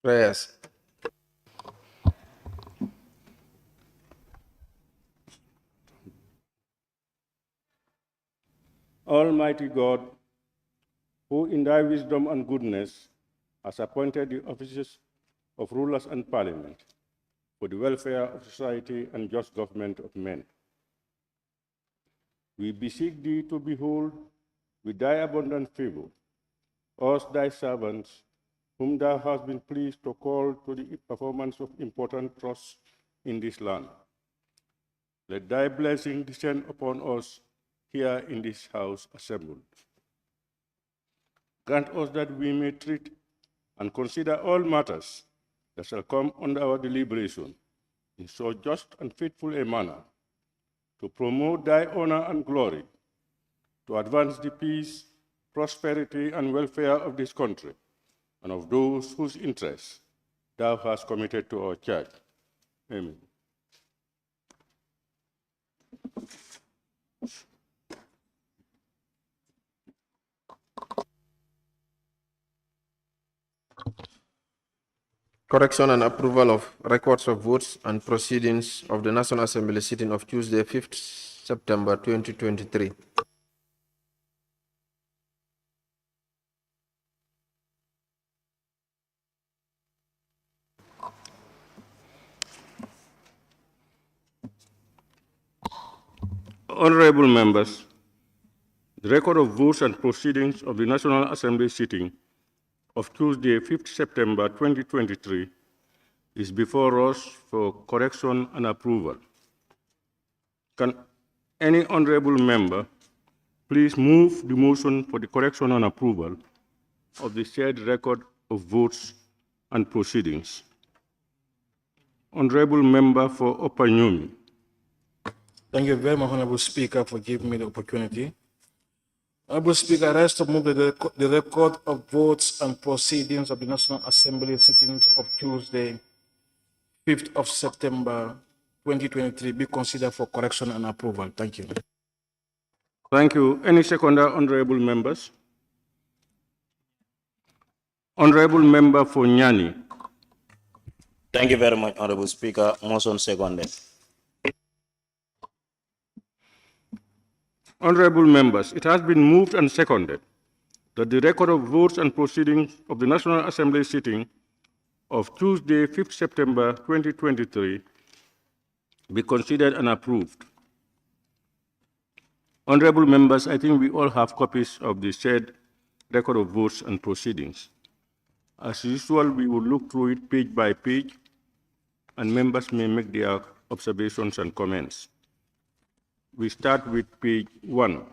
Prayers. Almighty God, who in thy wisdom and goodness has appointed the offices of rulers and parliament for the welfare of society and just government of men, we beseech thee to behold with thy abundant favor us thy servants, whom thou hast been pleased to call to the performance of important trusts in this land. Let thy blessing descend upon us here in this house assembled. Grant us that we may treat and consider all matters that shall come under our deliberation in so just and faithful a manner to promote thy honor and glory, to advance the peace, prosperity, and welfare of this country and of those whose interests thou hast committed to our church. Amen. Correction and approval of records of votes and proceedings of the National Assembly sitting of Tuesday, 5th September 2023. Honorable members, the record of votes and proceedings of the National Assembly sitting of Tuesday, 5th September 2023 is before us for correction and approval. Can any honorable member please move the motion for the correction and approval of the said record of votes and proceedings? Honorable Member for Opanyumi. Thank you very much, Honorable Speaker, for giving me the opportunity. Honorable Speaker, I rise to move the record of votes and proceedings of the National Assembly sittings of Tuesday, 5th of September 2023 be considered for correction and approval. Thank you. Thank you. Any seconder, honorable members? Honorable Member for Nyani. Thank you very much, Honorable Speaker. Motion seconded. Honorable members, it has been moved and seconded that the record of votes and proceedings of the National Assembly sitting of Tuesday, 5th September 2023 be considered and approved. Honorable members, I think we all have copies of the said record of votes and proceedings. As usual, we will look through it page by page, and members may make their observations and comments. We start with page 1.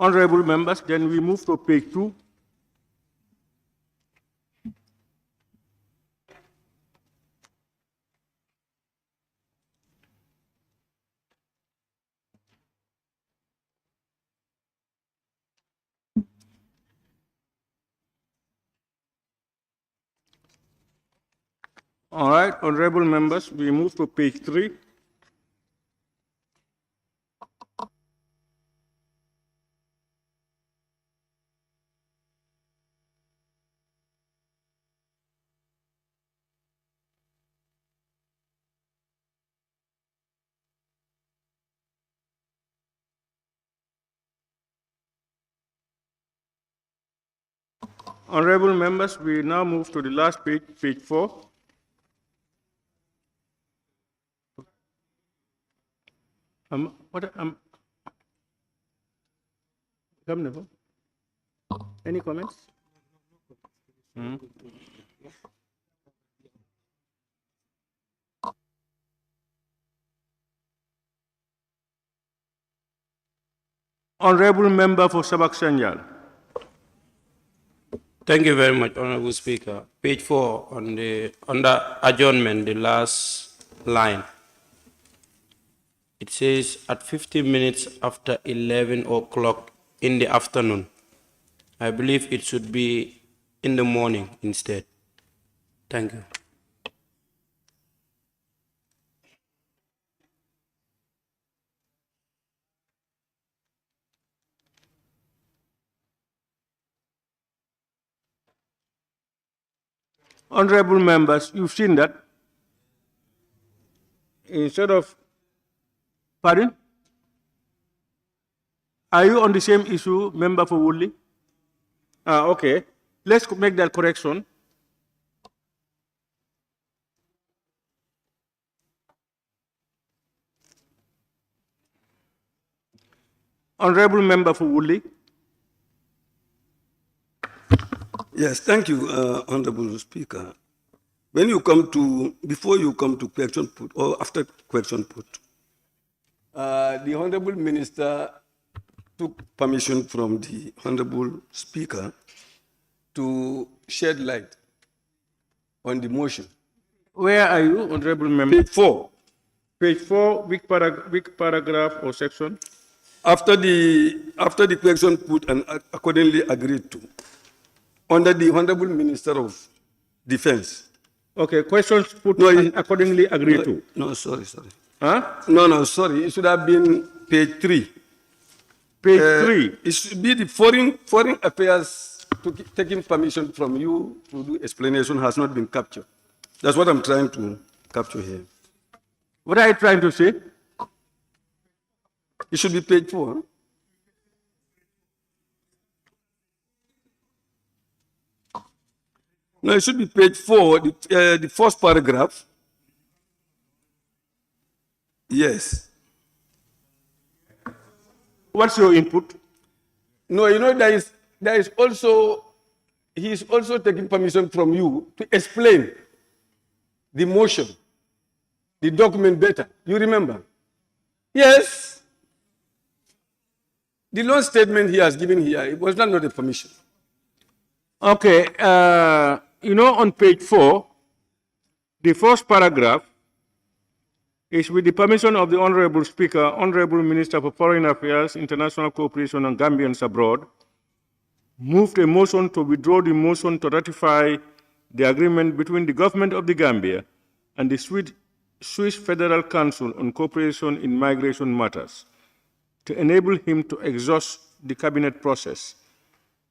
Honorable members, then we move to page 2. All right, honorable members, we move to page 3. Honorable members, we now move to the last page, page 4. Any comments? Honorable Member for Sabak Sanjal. Thank you very much, Honorable Speaker. Page 4 on the under adjournment, the last line. It says at 15 minutes after 11 o'clock in the afternoon. I believe it should be in the morning instead. Thank you. Honorable members, you've seen that. Instead of, pardon? Are you on the same issue, member for Woodley? Okay. Let's make that correction. Honorable member for Woodley. Yes, thank you, Honorable Speaker. When you come to, before you come to question put or after question put, the Honorable Minister took permission from the Honorable Speaker to shed light on the motion. Where are you, Honorable member? Page 4. Page 4, which paragraph or section? After the question put and accordingly agreed to, under the Honorable Minister of Defense. Okay, questions put No, and accordingly agreed to. No, sorry. Huh? No, sorry. It should have been page 3. Page 3. It should be the foreign affairs taking permission from you to do explanation has not been captured. That's what I'm trying to capture here. What are you trying to say? It should be page 4. Huh? No, it should be page 4, the first paragraph. Yes. What's your input? No, you know, there is also, he is also taking permission from you to explain the motion, the document better. You remember? Yes. The loan statement he has given here, it was not a permission. Okay, you know, on page 4, the first paragraph is with the permission of the Honorable Speaker, Honorable Minister for Foreign Affairs, International Cooperation and Gambians abroad, moved a motion to withdraw the motion to ratify the agreement between the government of the Gambia and the Swiss Federal Council on Cooperation in Migration Matters to enable him to exhaust the cabinet process.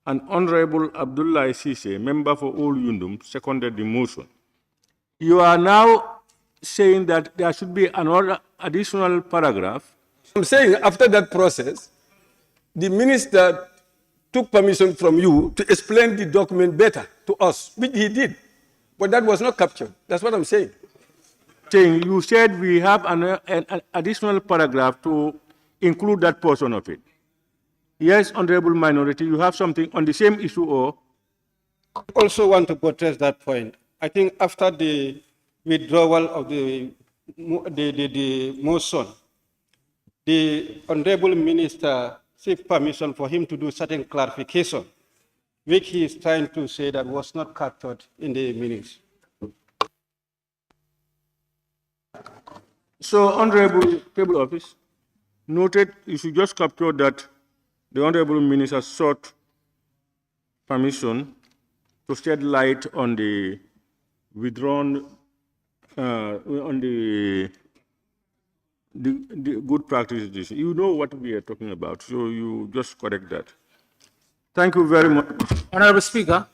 And Honorable Abdullah Sise, member for All Yundum, seconded the motion. You are now saying that there should be another additional paragraph. I'm saying after that process, the minister took permission from you to explain the document better to us, which he did. But that was not captured. That's what I'm saying. You said we have an additional paragraph to include that portion of it. Yes, Honorable Minority, you have something on the same issue or? I also want to buttress that point. I think after the withdrawal of the motion, the Honorable Minister seek permission for him to do certain clarification, which he is trying to say that was not captured in the minutes. So, Honorable Table Office, noted you should just capture that the Honorable Minister sought permission to shed light on the withdrawn, on the good practices. You know what we are talking about, so you just correct that. Thank you very much. Honorable Speaker,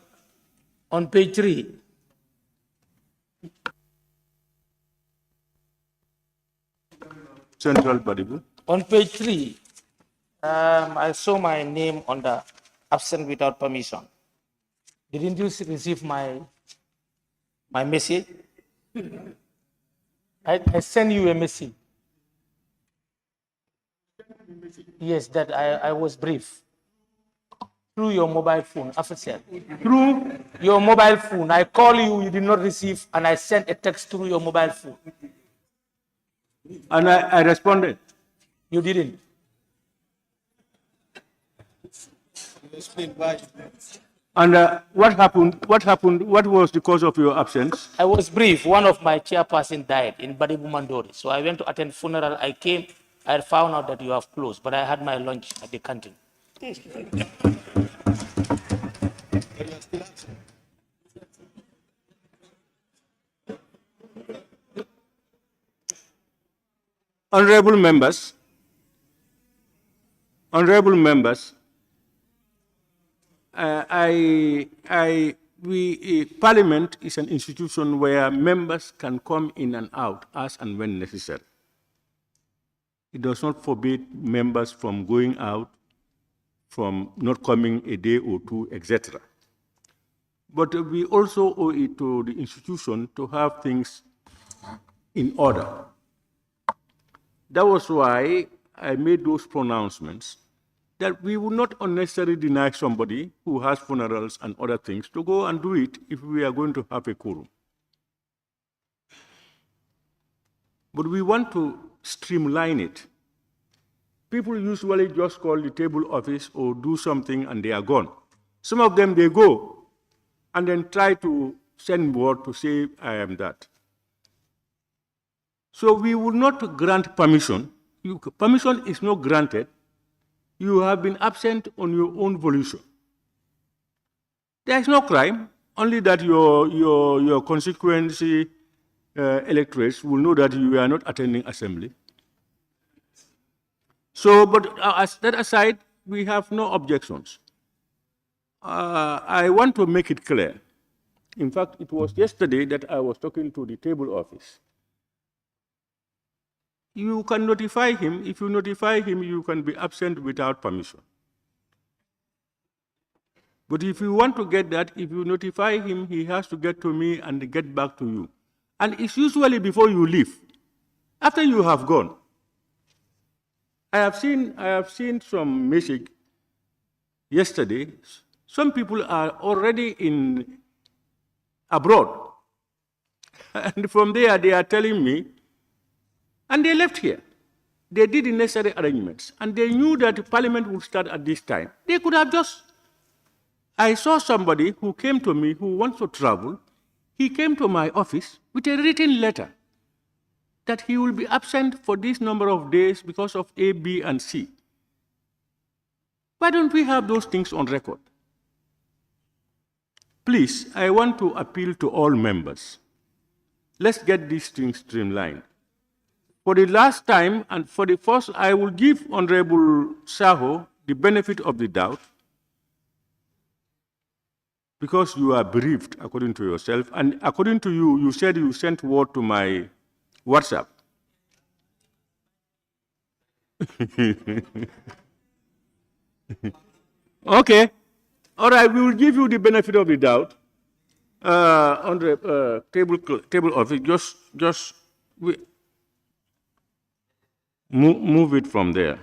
on page 3, Central Badibu. on page 3, I saw my name on the absent without permission. Didn't you receive my message? I sent you a message. Yes, that I was brief. Through your mobile phone, officer. Through your mobile phone. I call you, you did not receive, and I sent a text through your mobile phone. And I responded. You didn't. Explain why. And what happened? What happened? What was the cause of your absence? I was brief. One of my chairperson died in Badibu Mandori. So I went to attend funeral. I came. I found out that you have closed, but I had my lunch at the canteen. Honorable members, Parliament is an institution where members can come in and out as and when necessary. It does not forbid members from going out, from not coming a day or two, etc. But we also owe it to the institution to have things in order. That was why I made those pronouncements that we would not unnecessarily deny somebody who has funerals and other things to go and do it if we are going to have a quorum. But we want to streamline it. People usually just call the table office or do something and they are gone. Some of them, they go and then try to send word to say, I am that. So we will not grant permission. Permission is not granted. You have been absent on your own volition. There is no crime, only that your consequency electorates will know that you are not attending assembly. So, but as that aside, we have no objections. I want to make it clear. In fact, it was yesterday that I was talking to the table office. You can notify him. If you notify him, you can be absent without permission. But if you want to get that, if you notify him, he has to get to me and get back to you. And it's usually before you leave, after you have gone. I have seen some message yesterday. Some people are already abroad. And from there, they are telling me, and they left here. They did the necessary arrangements, and they knew that Parliament would start at this time. They could have just... I saw somebody who came to me who wants to travel. He came to my office with a written letter that he will be absent for this number of days because of A, B, and C. Why don't we have those things on record? Please, I want to appeal to all members. Let's get these things streamlined. For the last time, and for the first, I will give Honorable Saho the benefit of the doubt, because you are bereaved, according to yourself, and according to you, you said you sent word to my WhatsApp. Okay. All right, we will give you the benefit of the doubt. On the table office, just move it from there.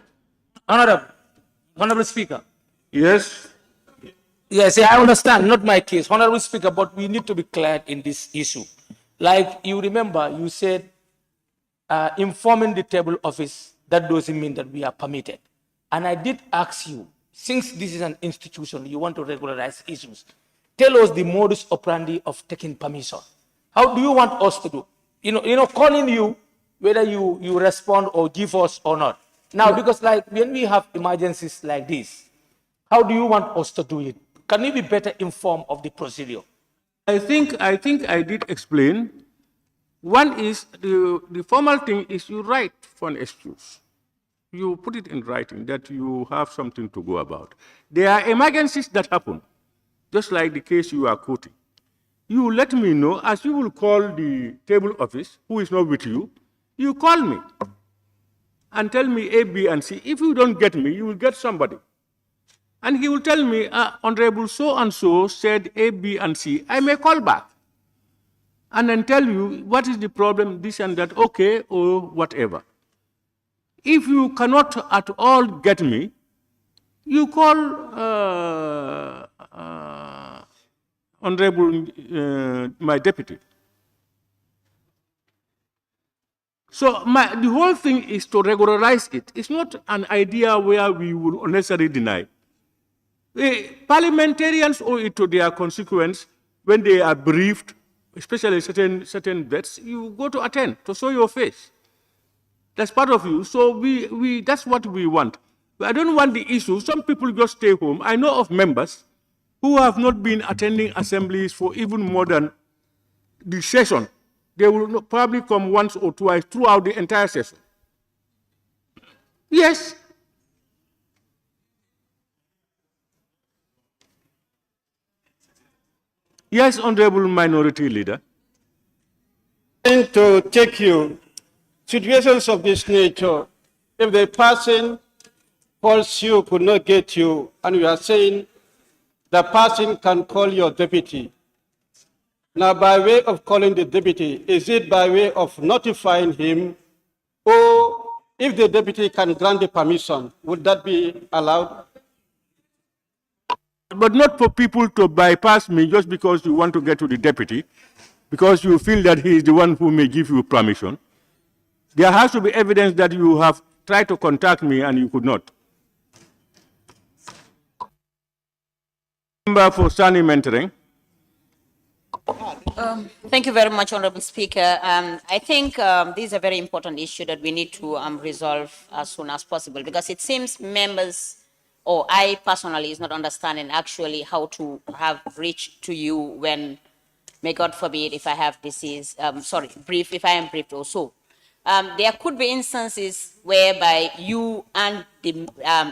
Honorable Speaker. Yes. Yes, I understand, not my case, Honorable Speaker, but we need to be clear in this issue. Like you remember, you said informing the table office, that doesn't mean that we are permitted. And I did ask you, since this is an institution, you want to regularize issues, tell us the modus operandi of taking permission. How do you want us to do? Calling you, whether you respond or give us or not. Now, because like when we have emergencies like this, how do you want us to do it? Can we be better informed of the procedure? I think I did explain. One is the formal thing is you write for an excuse. You put it in writing that you have something to go about. There are emergencies that happen, just like the case you are quoting. You let me know, as you will call the table office, who is not with you, you call me and tell me A, B, and C. If you don't get me, you will get somebody. And he will tell me, Honorable so-and-so said A, B, and C. I may call back and then tell you what is the problem, this and that, okay, or whatever. If you cannot at all get me, you call Honorable, my deputy. So the whole thing is to regularize it. It's not an idea where we will unnecessarily deny. Parliamentarians owe it to their constituents when they are briefed, especially certain bets, you go to attend to show your face. That's part of you. So that's what we want. But I don't want the issue. Some people just stay home. I know of members who have not been attending assemblies for even more than the session. They will probably come once or twice throughout the entire session. Yes. Yes, Honorable Minority Leader. To take you, situations of this nature, if the person calls you, could not get you, and you are saying the person can call your deputy. Now, by way of calling the deputy, is it by way of notifying him, or if the deputy can grant the permission, would that be allowed? But not for people to bypass me just because you want to get to the deputy, because you feel that he is the one who may give you permission. There has to be evidence that you have tried to contact me and you could not. Member for Sani Mentoring. Thank you very much, Honorable Speaker. I think this is a very important issue that we need to resolve as soon as possible, because it seems members, or I personally, is not understanding actually how to have reached to you when, may God forbid, if I have disease, if I am briefed or so. There could be instances whereby you and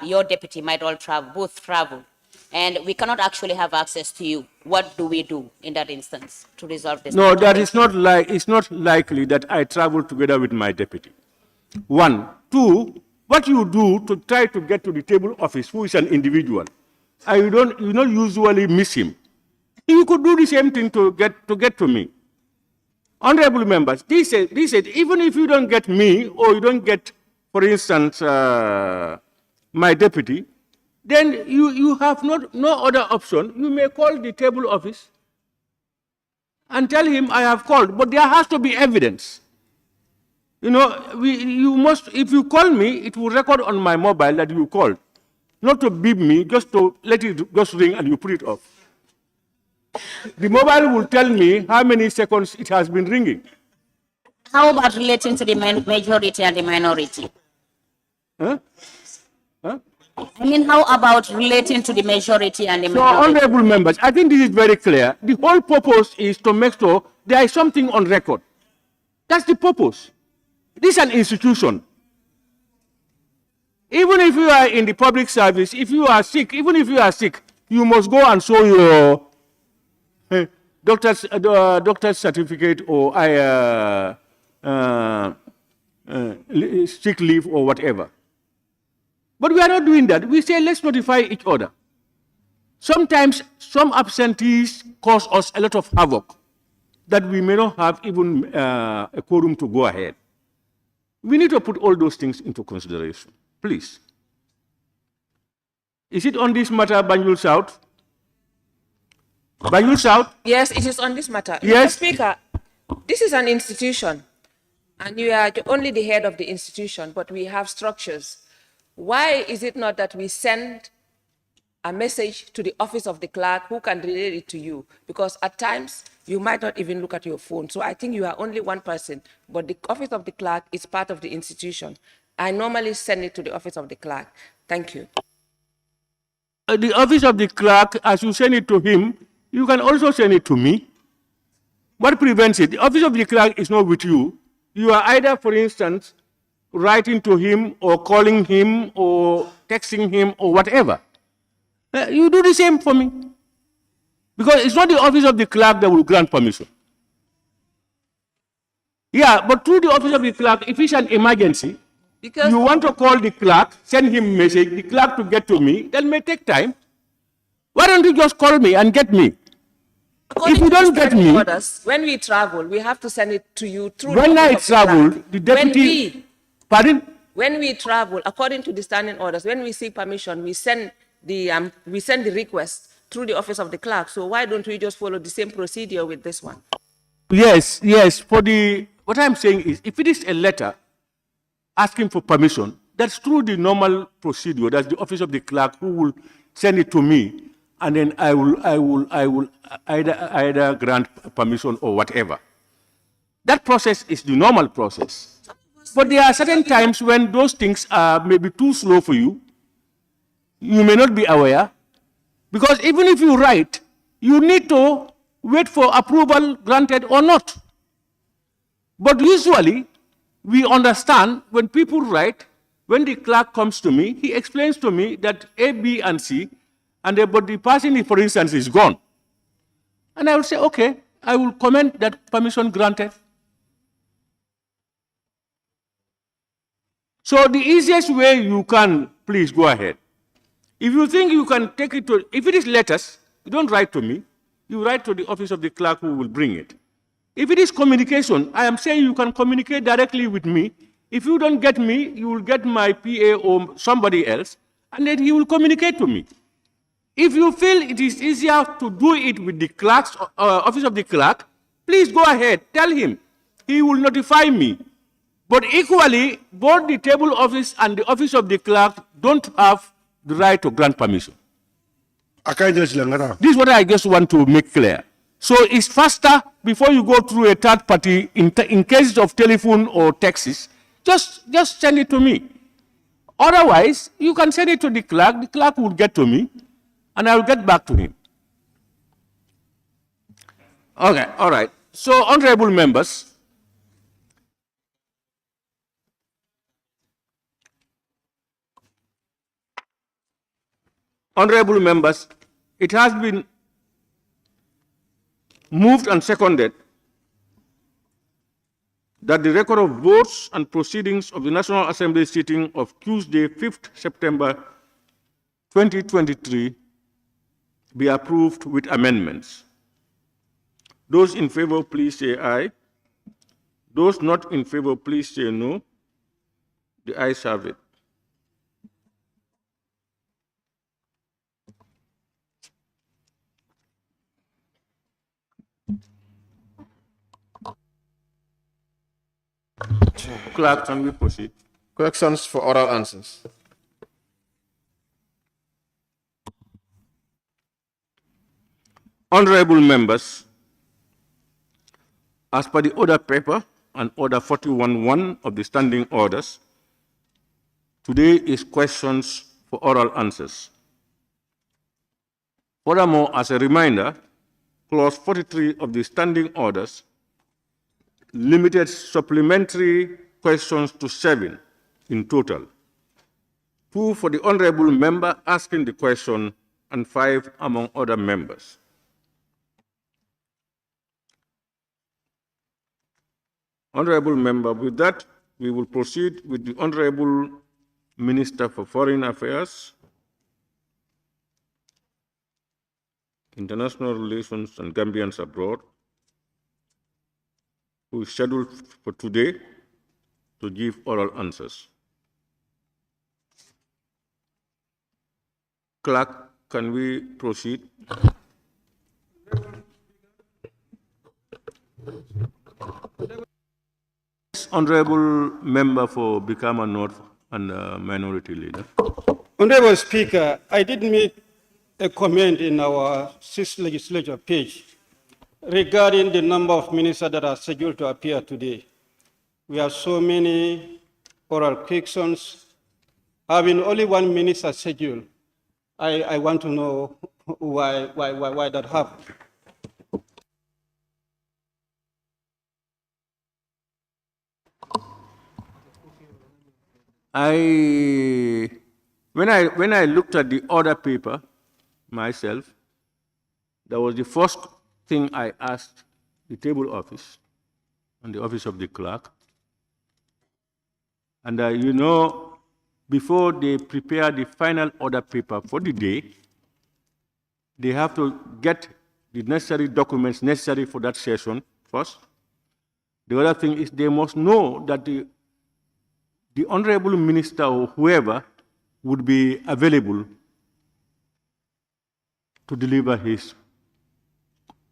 your deputy might all both travel, and we cannot actually have access to you. What do we do in that instance to resolve this? No, that is not it's not likely that I travel together with my deputy. One. Two, what you do to try to get to the table office, who is an individual, you don't usually miss him. You could do the same thing to get to me. Honorable members, they said, even if you don't get me, or you don't get, for instance, my deputy, then you have no other option. You may call the table office and tell him I have called, but there has to be evidence. You must, if you call me, it will record on my mobile that you called. Not to beep me, just to let it just ring and you put it off. The mobile will tell me how many seconds it has been ringing. How about relating to the majority and the minority? Huh? I mean, how about relating to the majority and the So, minority? honorable members, I think this is very clear. The whole purpose is to make sure there is something on record. That's the purpose. This is an institution. Even if you are in the public service, if you are sick, you must go and show your doctor's certificate or sick leave or whatever. But we are not doing that. We say let's notify each other. Sometimes some absentees cause us a lot of havoc that we may not have even a quorum to go ahead. We need to put all those things into consideration, please. Is it on this matter, Banjul South? Banjul South? Yes, it is on this matter. Yes. Mr. Speaker, this is an institution, and you are only the head of the institution, but we have structures. Why is it not that we send a message to the office of the clerk who can relay it to you? Because at times, you might not even look at your phone. So I think you are only one person, but the office of the clerk is part of the institution. I normally send it to the office of the clerk. Thank you. The office of the clerk, as you send it to him, you can also send it to me. What prevents it? The office of the clerk is not with you. You are either, for instance, writing to him or calling him or texting him or whatever. You do the same for me. Because it's not the office of the clerk that will grant permission. Yeah, but through the office of the clerk, if it's an emergency, because you want to call the clerk, send him a message, the clerk to get to me, that may take time. Why don't you just call me and get me? According if you don't get me, orders, when we travel, we have to send it to you through. When I travel, the deputy. Pardon? When we travel, according to the standing orders, when we seek permission, we send the request through the office of the clerk. So why don't we just follow the same procedure with this one? Yes. What I'm saying is, if it is a letter asking for permission, that's through the normal procedure. That's the office of the clerk who will send it to me, and then I will either grant permission or whatever. That process is the normal process. But there are certain times when those things are maybe too slow for you. You may not be aware, because even if you write, you need to wait for approval granted or not. But usually, we understand when people write, when the clerk comes to me, he explains to me that A, B, and C, but the person, for instance, is gone. And I will say, okay, I will comment that permission granted. So the easiest way you can, please go ahead. If you think you can take it to, if it is letters, you don't write to me, you write to the office of the clerk who will bring it. If it is communication, I am saying you can communicate directly with me. If you don't get me, you will get my PA or somebody else, and then he will communicate to me. If you feel it is easier to do it with the clerk's office of the clerk, please go ahead, tell him. He will notify me. But equally, both the table office and the office of the clerk don't have the right to grant permission. This is what I just want to make clear. So it's faster before you go through a third party in cases of telephone or texts. Just send it to me. Otherwise, you can send it to the clerk will get to me, and I will get back to him. Okay, all right. So, honorable members, it has been moved and seconded that the record of votes and proceedings of the National Assembly sitting of Tuesday, 5th September 2023 be approved with amendments. Those in favor, please say aye. Those not in favor, please say no. The ayes have it. Clerk, can we proceed? Questions for oral answers. Honorable members, as per the order paper and order 41.1 of the standing orders, today is questions for oral answers. Furthermore, as a reminder, clause 43 of the standing orders limited supplementary questions to 7 in total. 2 for the honorable member asking the question and 5 among other members. Honorable member, with that, we will proceed with the Honorable Minister for Foreign Affairs, International Relations and Gambians Abroad, who is scheduled for today to give oral answers. Clerk, can we proceed? Honorable Member for Bikama North and Minority Leader. Honorable Speaker, I did make a comment in our 6th legislature page regarding the number of ministers that are scheduled to appear today. We have so many oral questions. Having only one minister scheduled, I want to know why that happened. When I looked at the order paper myself, that was the first thing I asked the table office and the office of the clerk. And you know, before they prepare the final order paper for the day, they have to get the necessary documents necessary for that session first. The other thing is they must know that the honorable minister or whoever would be available to deliver his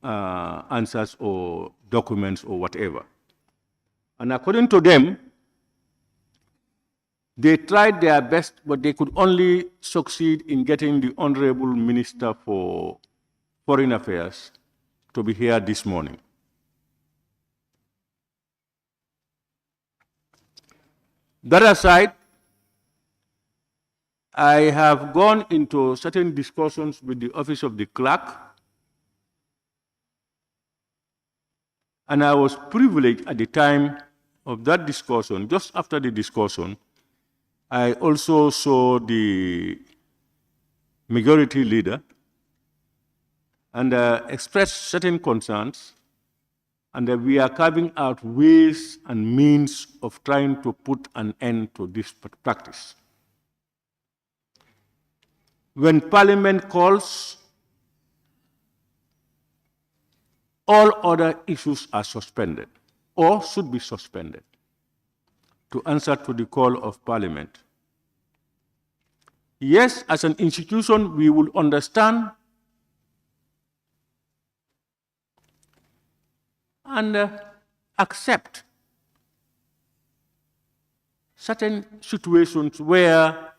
answers or documents or whatever. And according to them, They tried their best, but they could only succeed in getting the Honorable Minister for Foreign Affairs to be here this morning. That aside, I have gone into certain discussions with the Office of the Clerk, and I was privileged at the time of that discussion. Just after the discussion, I also saw the majority leader and expressed certain concerns, and we are carving out ways and means of trying to put an end to this practice. When Parliament calls, all other issues are suspended or should be suspended to answer to the call of Parliament. Yes, as an institution, we will understand and accept certain situations where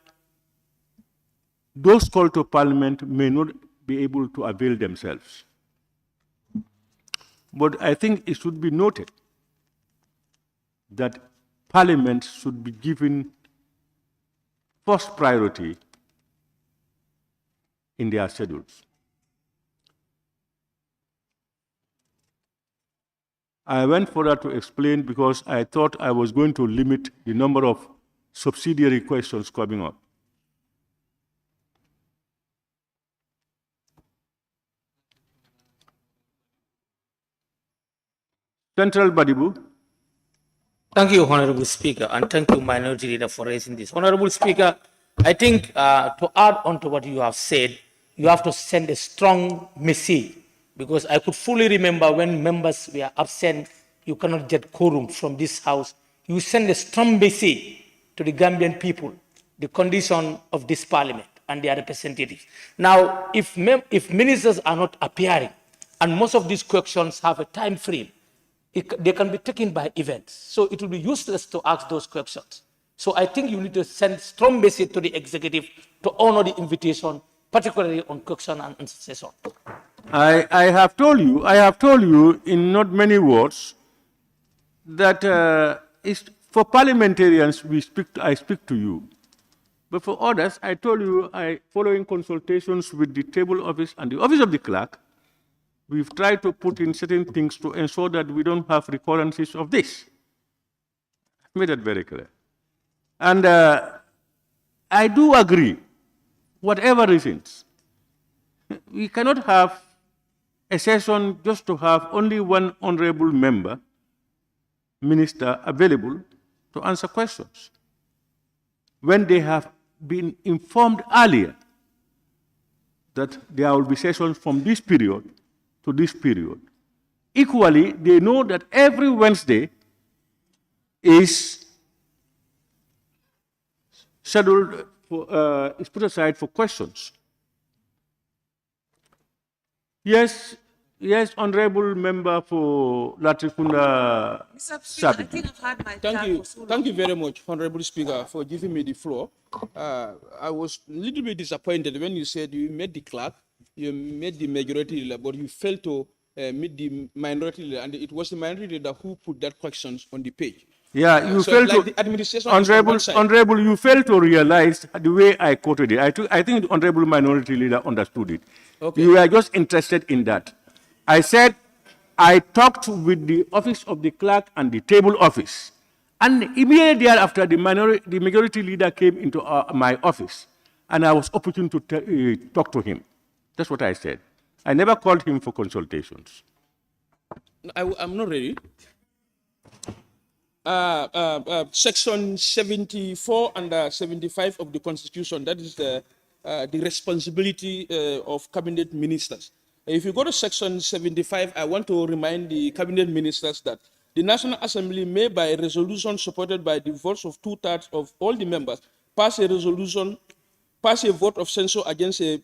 those called to Parliament may not be able to avail themselves. But I think it should be noted that Parliament should be given first priority in their schedules. I went further to explain because I thought I was going to limit the number of subsidiary questions coming up. Central Badibu. Thank you, Honorable Speaker, and thank you, Minority Leader, for raising this. Honorable Speaker, I think to add on to what you have said, you have to send a strong message, because I could fully remember when members were absent, you cannot get quorum from this House. You send a strong message to the Gambian people, the condition of this Parliament and their representatives. Now, if ministers are not appearing, and most of these questions have a time frame, they can be taken by events. So it will be useless to ask those questions. So I think you need to send strong message to the executive to honor the invitation, particularly on question and answer session. I have told you in not many words that for parliamentarians I speak to you. But for others, I told you, following consultations with the table office and the office of the clerk, we've tried to put in certain things to ensure that we don't have recurrences of this. I made that very clear. And I do agree, whatever reasons, we cannot have a session just to have only one honorable member, minister, available to answer questions, when they have been informed earlier that there will be sessions from this period to this period. Equally, they know that every Wednesday is scheduled for, is put aside for questions. Yes, honorable member for Latrikunda. Mr. Speaker, I Sabi. think I've had my Thank time you. for so long. Thank you very much, Honorable Speaker, for giving me the floor. I was a little bit disappointed when you said you met the clerk, you met the majority leader, but you failed to meet the minority leader, and it was the minority leader who put that questions on the page. Yeah, you So failed like to, the administration is on one side. honorable, you failed to realize the way I quoted it. I think the honorable minority leader understood it. Okay. You were just interested in that. I said, I talked with the office of the clerk and the table office. And immediately thereafter, the majority leader came into my office, and I was opportune to talk to him. That's what I said. I never called him for consultations. I'm not ready. Section 74 and 75 of the Constitution, that is the responsibility of cabinet ministers. If you go to section 75, I want to remind the cabinet ministers that the National Assembly may, by resolution supported by the votes of 2/3 of all the members, pass a resolution pass a vote of censure against a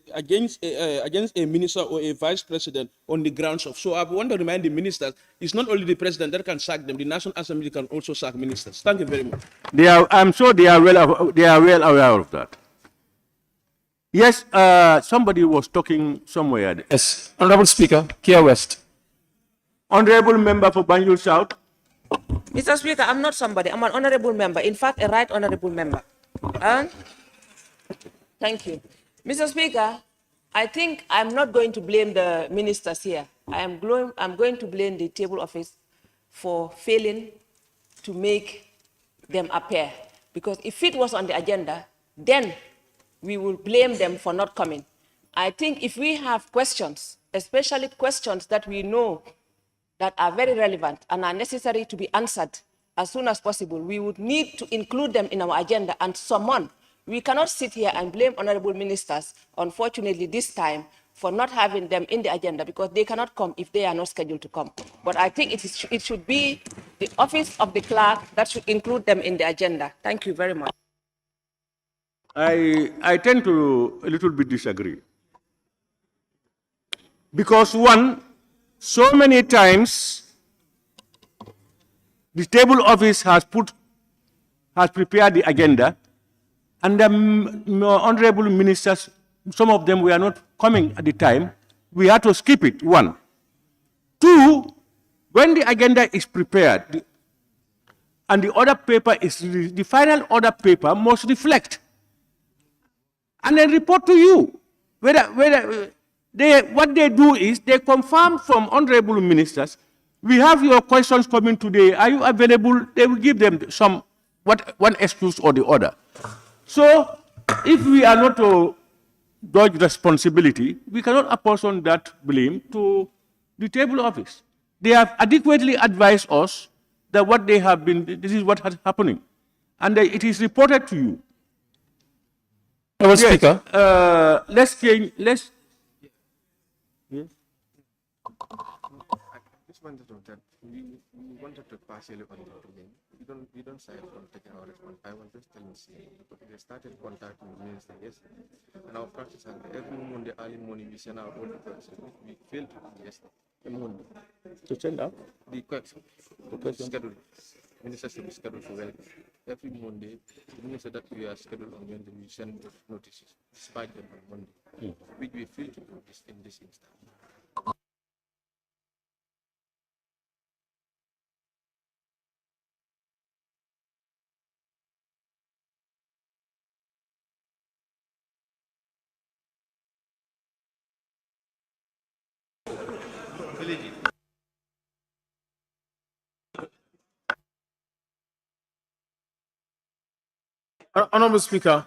minister or a vice president on the grounds of. So I want to remind the ministers, it's not only the president that can sack them, the National Assembly can also sack ministers. Thank you very much. I'm sure they are well aware of that. Yes, somebody was talking somewhere. Yes, Honorable Speaker, Kia West. Honorable member for Banjul South. Mr. Speaker, I'm not somebody. I'm an honorable member. In fact, a right honorable member. Thank you. Mr. Speaker, I think I'm not going to blame the ministers here. I'm going to blame the table office for failing to make them appear. Because if it was on the agenda, then we will blame them for not coming. I think if we have questions, especially questions that we know that are very relevant and are necessary to be answered as soon as possible, we would need to include them in our agenda and summon. We cannot sit here and blame honorable ministers, unfortunately this time, for not having them in the agenda because they cannot come if they are not scheduled to come. But I think it should be the office of the clerk that should include them in the agenda. Thank you very much. I tend to a little bit disagree. Because one, so many times the table office has prepared the agenda, and the honorable ministers, some of them were not coming at the time. We had to skip it, one. Two, when the agenda is prepared and the order paper is released, the final order paper must reflect and then report to you. What they do is they confirm from honorable ministers, we have your questions coming today, are you available? They will give them one excuse or the other. So if we are not to dodge responsibility, we cannot apportion that blame to the table office. They have adequately advised us that what they have been, this is what is happening. And it is reported to you. Honorable Speaker. Let's change, yes. Just wanted to that we wanted to partially on the game. We don't say from taking our response. I want to tell you, they started contacting the minister yesterday. And our practice is every Monday early morning we send out all the questions. We failed to do yesterday. Monday. To send out the question. The question schedule. Minister should be scheduled for welcome. Every Monday, the minister that we are scheduled on Wednesday, we send notices, despite them on Monday, which we failed to do this in this instance. Honorable Speaker.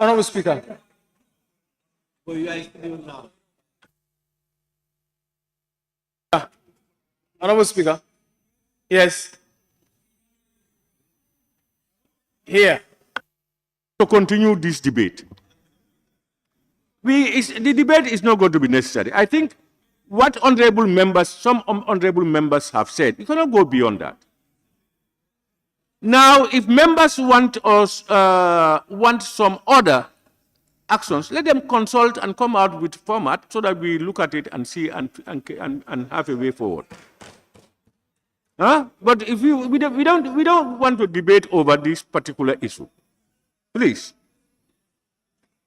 Honorable Speaker. Honorable Speaker. Yes. Here. To continue this debate. The debate is not going to be necessary. I think what honorable members, some honorable members have said, we cannot go beyond that. Now, if members want some other actions, let them consult and come out with format so that we look at it and see and have a way forward. But if we don't want to debate over this particular issue. Please.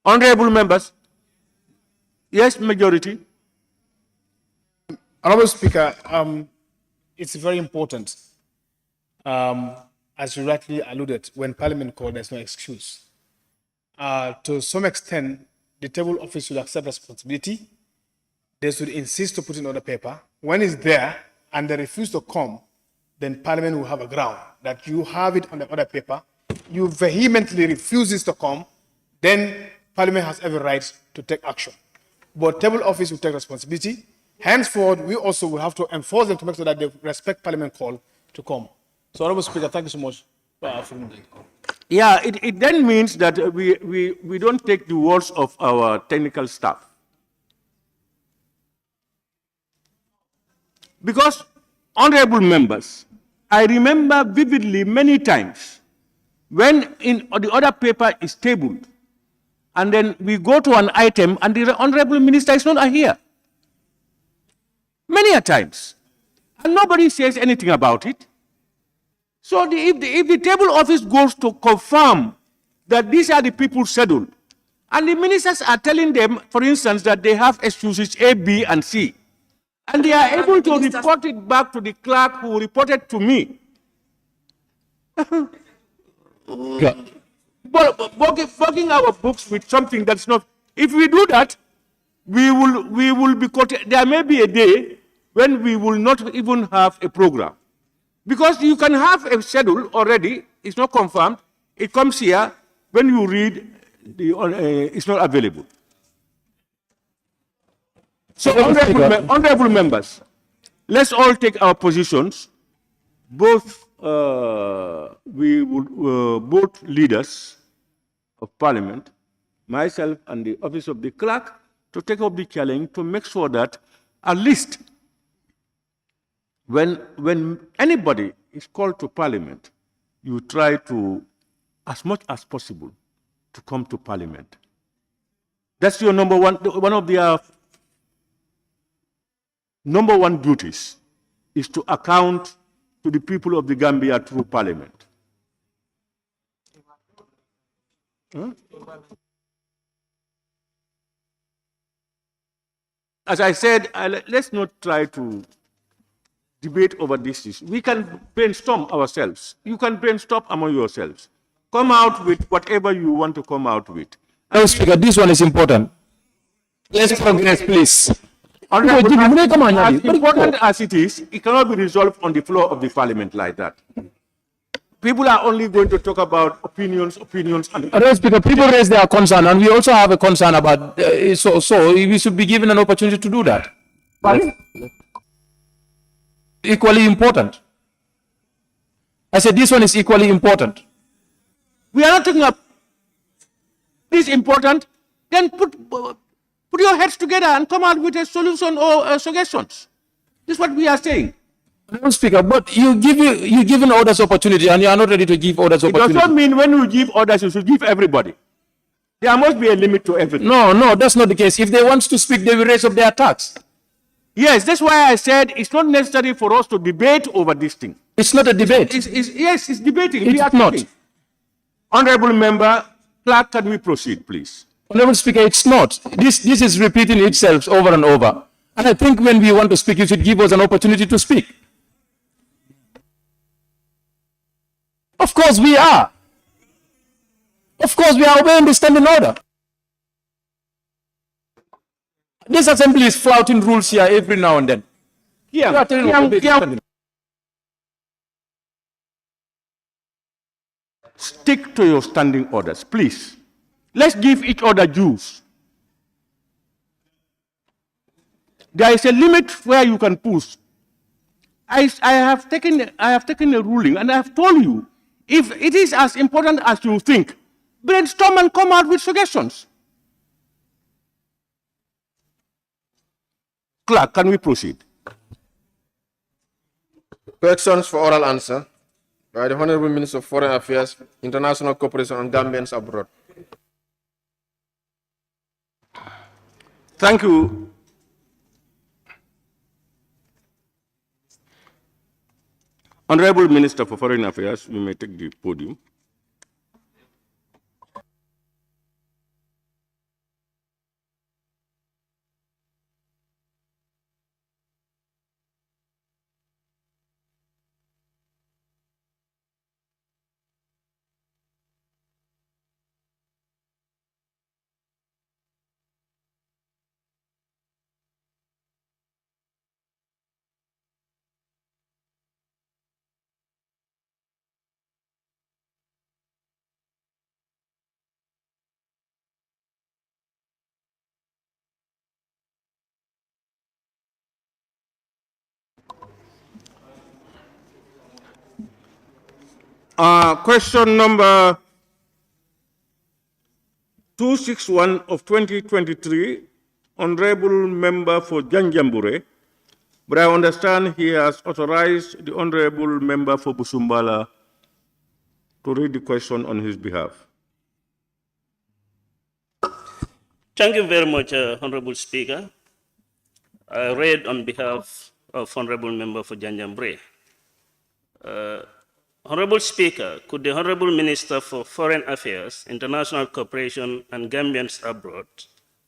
Honorable members. Yes, majority. Honorable Speaker, it's very important. As you rightly alluded, when Parliament called, there's no excuse. To some extent, the table office will accept responsibility. They should insist to put in other paper. When it's there and they refuse to come, then Parliament will have a ground that you have it on the other paper. You vehemently refuses to come, then Parliament has every right to take action. But table office will take responsibility. Henceforth, we also will have to enforce them to make sure that they respect Parliament call to come. So, Honorable Speaker, thank you so much. Yeah, it then means that we don't take the words of our technical staff. Because, honorable members, I remember vividly many times when in the other paper is tabled, and then we go to an item and the honorable minister is not here. Many a times. And nobody says anything about it. So if the table office goes to confirm that these are the people's schedule, and the ministers are telling them, for instance, that they have excuses A, B, and C, and they are able to report it back to the clerk who reported to me. Bugging our books with something that's not. If we do that, we will be caught. There may be a day when we will not even have a program. Because you can have a schedule already, it's not confirmed, it comes here, when you read, it's not available. So, honorable members, let's all take our positions, both both leaders of Parliament, myself and the office of the clerk, to take up the challenge to make sure that at least when anybody is called to Parliament, you try to, as much as possible, to come to Parliament. That's your number one, one of the number one duties is to account to the people of the Gambia through Parliament. As I said, let's not try to debate over this issue. We can brainstorm ourselves. You can brainstorm among yourselves. Come out with whatever you want to come out with. Mr. Speaker, this one is important. Let's progress, please. As important as it is, it cannot be resolved on the floor of the Parliament like that. People are only going to talk about opinions. Mr. Speaker, people raise their concern, and we also have a concern about. So we should be given an opportunity to do that. Pardon? Equally important. I said this one is equally important. We are not talking about this important. Then put your heads together and come out with a solution or suggestions. This is what we are saying. Mr. Speaker, but you given others opportunity, and you are not ready to give others opportunity. It does not mean when you give others, you should give everybody. There must be a limit to everything. No, that's not the case. If they want to speak, they will raise up their attacks. Yes, that's why I said it's not necessary for us to debate over this thing. It's not a debate. Yes, it's debating. It's not. Honorable member, clerk, can we proceed, please? Honorable Speaker, it's not. This is repeating itself over and over. And I think when we want to speak, you should give us an opportunity to speak. Of course we are. Of course we are obeying the standing order. This assembly is flouting rules here every now and then. Stick to your standing orders, please. Let's give each other dues. There is a limit where you can push. I have taken a ruling, and I have told you, if it is as important as you think, brainstorm and come out with suggestions. Clerk, can we proceed? Questions for oral answer by the Honorable Minister of Foreign Affairs, International Cooperation and Gambians abroad. Thank you. Honorable Minister for Foreign Affairs, you may take the podium. Question number 261 of 2023, Honorable Member for Janjambure, but I understand he has authorized the Honorable Member for Busumbala to read the question on his behalf. Thank you very much, Honorable Speaker. I read on behalf of Honorable Member for Janjambure. Honorable Speaker, could the Honorable Minister for Foreign Affairs, International Cooperation and Gambians abroad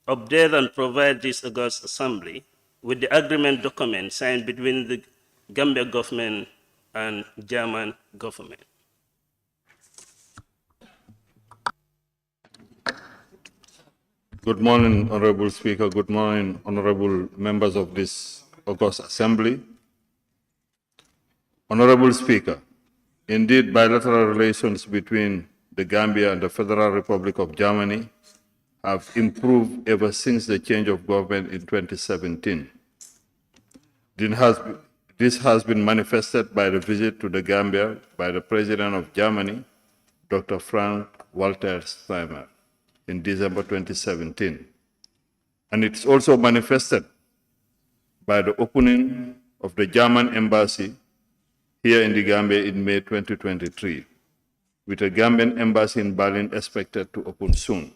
update and provide this August Assembly with the agreement document signed between the Gambia government and German government? Good morning, Honorable Speaker. Good morning, honorable members of this August Assembly. Honorable Speaker, indeed, bilateral relations between the Gambia and the Federal Republic of Germany have improved ever since the change of government in 2017. This has been manifested by the visit to the Gambia by the President of Germany, Dr. Frank-Walter Steinmeier, in December 2017. And it's also manifested by the opening of the German embassy here in the Gambia in May 2023, with a Gambian embassy in Berlin expected to open soon.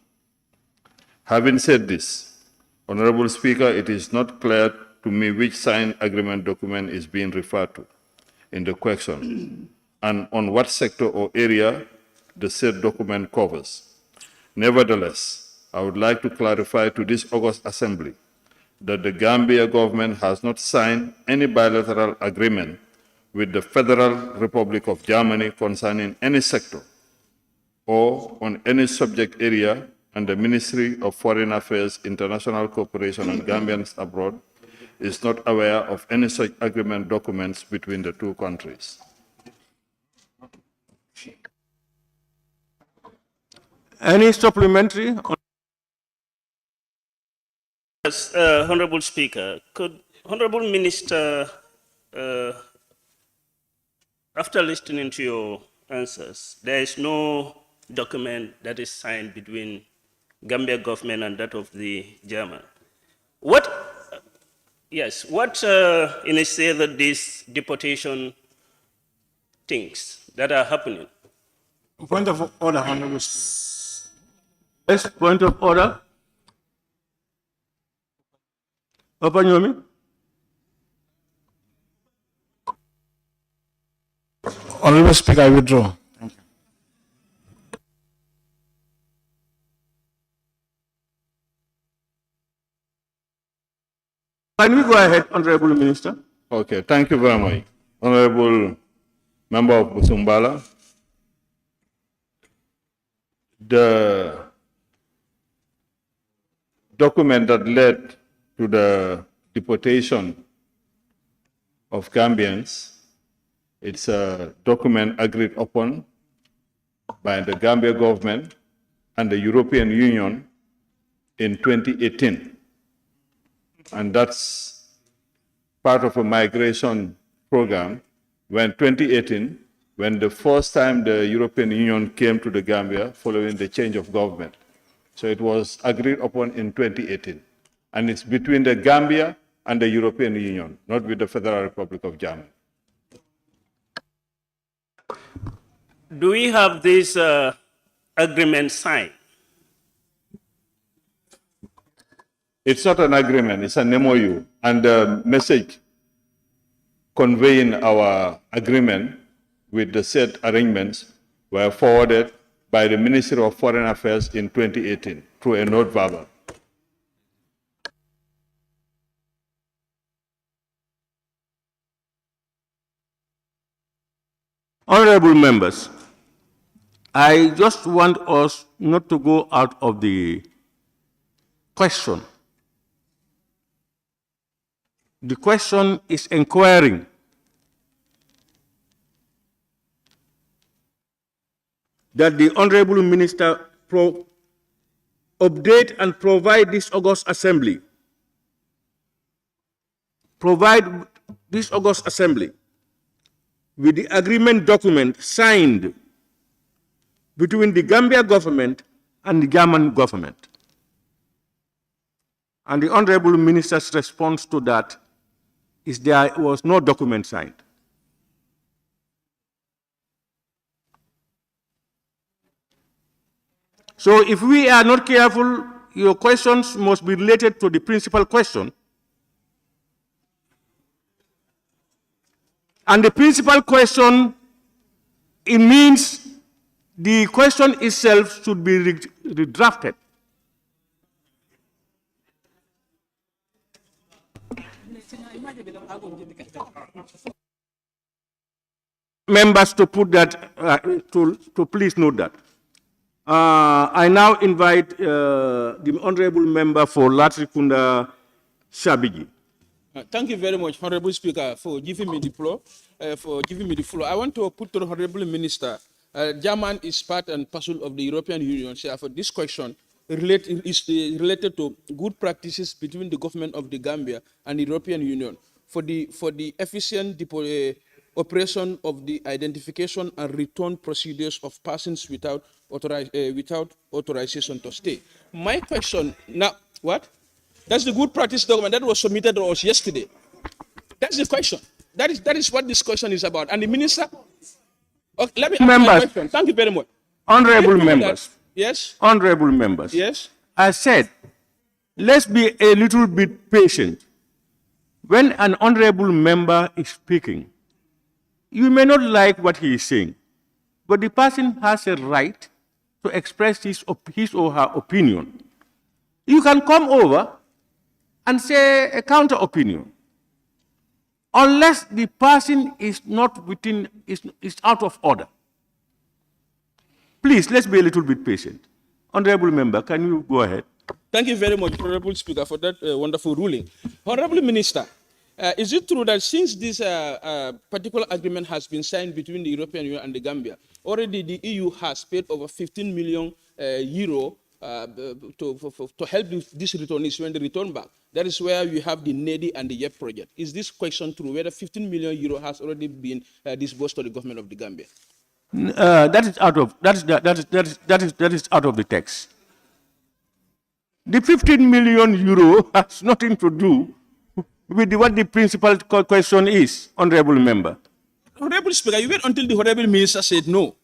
Having said this, Honorable Speaker, it is not clear to me which signed agreement document is being referred to in the question, and on what sector or area the said document covers. Nevertheless, I would like to clarify to this August Assembly that the Gambia government has not signed any bilateral agreement with the Federal Republic of Germany concerning any sector or on any subject area, and the Ministry of Foreign Affairs, International Cooperation and Gambians abroad is not aware of any such agreement documents between the two countries. Any supplementary? Yes, Honorable Speaker, could Honorable Minister, after listening to your answers, there is no document that is signed between Gambia government and that of the German. What initiated these deportation things that are happening? Point of order, Honorable. Yes, point of order. Open your me. Honorable Speaker, I withdraw. Thank you. Can we go ahead, Honorable Minister? Okay, thank you very much. Honorable Member of Busumbala, the document that led to the deportation of Gambians, it's a document agreed upon by the Gambia government and the European Union in 2018. And that's part of a migration program when 2018, when the first time the European Union came to the Gambia following the change of government. So it was agreed upon in 2018. And it's between the Gambia and the European Union, not with the Federal Republic of Germany. Do we have this agreement signed? It's not an agreement, it's an MOU. And the message conveying our agreement with the said arrangements were forwarded by the Ministry of Foreign Affairs in 2018 through a note verbal. Honorable members, I just want us not to go out of the question. The question is inquiring that the Honorable Minister update and provide this August Assembly. Provide this August Assembly with the agreement document signed between the Gambia government and the German government. And the Honorable Minister's response to that is there was no document signed. So if we are not careful, your questions must be related to the principal question. And the principal question, it means the question itself should be redrafted. Members to put that, to please note that. I now invite the Honorable Member for Latrikunda Shabigi. Thank you very much, Honorable Speaker, for giving me the floor. I want to put to the Honorable Minister, German is part and parcel of the European Union. So for this question is related to good practices between the government of the Gambia and the European Union for the efficient operation of the identification and return procedures of persons without authorization to stay. My question now, what? That's the good practice document that was submitted to us yesterday. That's the question. That is what this question is about. And the minister, okay, let me ask my question. Thank you very much. Honorable members. Yes. Honorable members. Yes. I said, let's be a little bit patient. When an honorable member is speaking, you may not like what he is saying, but the person has a right to express his or her opinion. You can come over and say a counter opinion, unless the person is not within, is out of order. Please, let's be a little bit patient. Honorable member, can you go ahead? Thank you very much, Honorable Speaker, for that wonderful ruling. Honorable Minister, is it true that since this particular agreement has been signed between the European Union and the Gambia, already the EU has paid over 15 million euro to help these returnees when they return back? That is where you have the NEDI and the YEP project. Is this question true, whether 15 million euro has already been disbursed to the government of the Gambia? That is out of the text. The 15 million euro has nothing to do with what the principal question is, Honorable Member. Honorable Speaker, you wait until the Honorable Minister said no.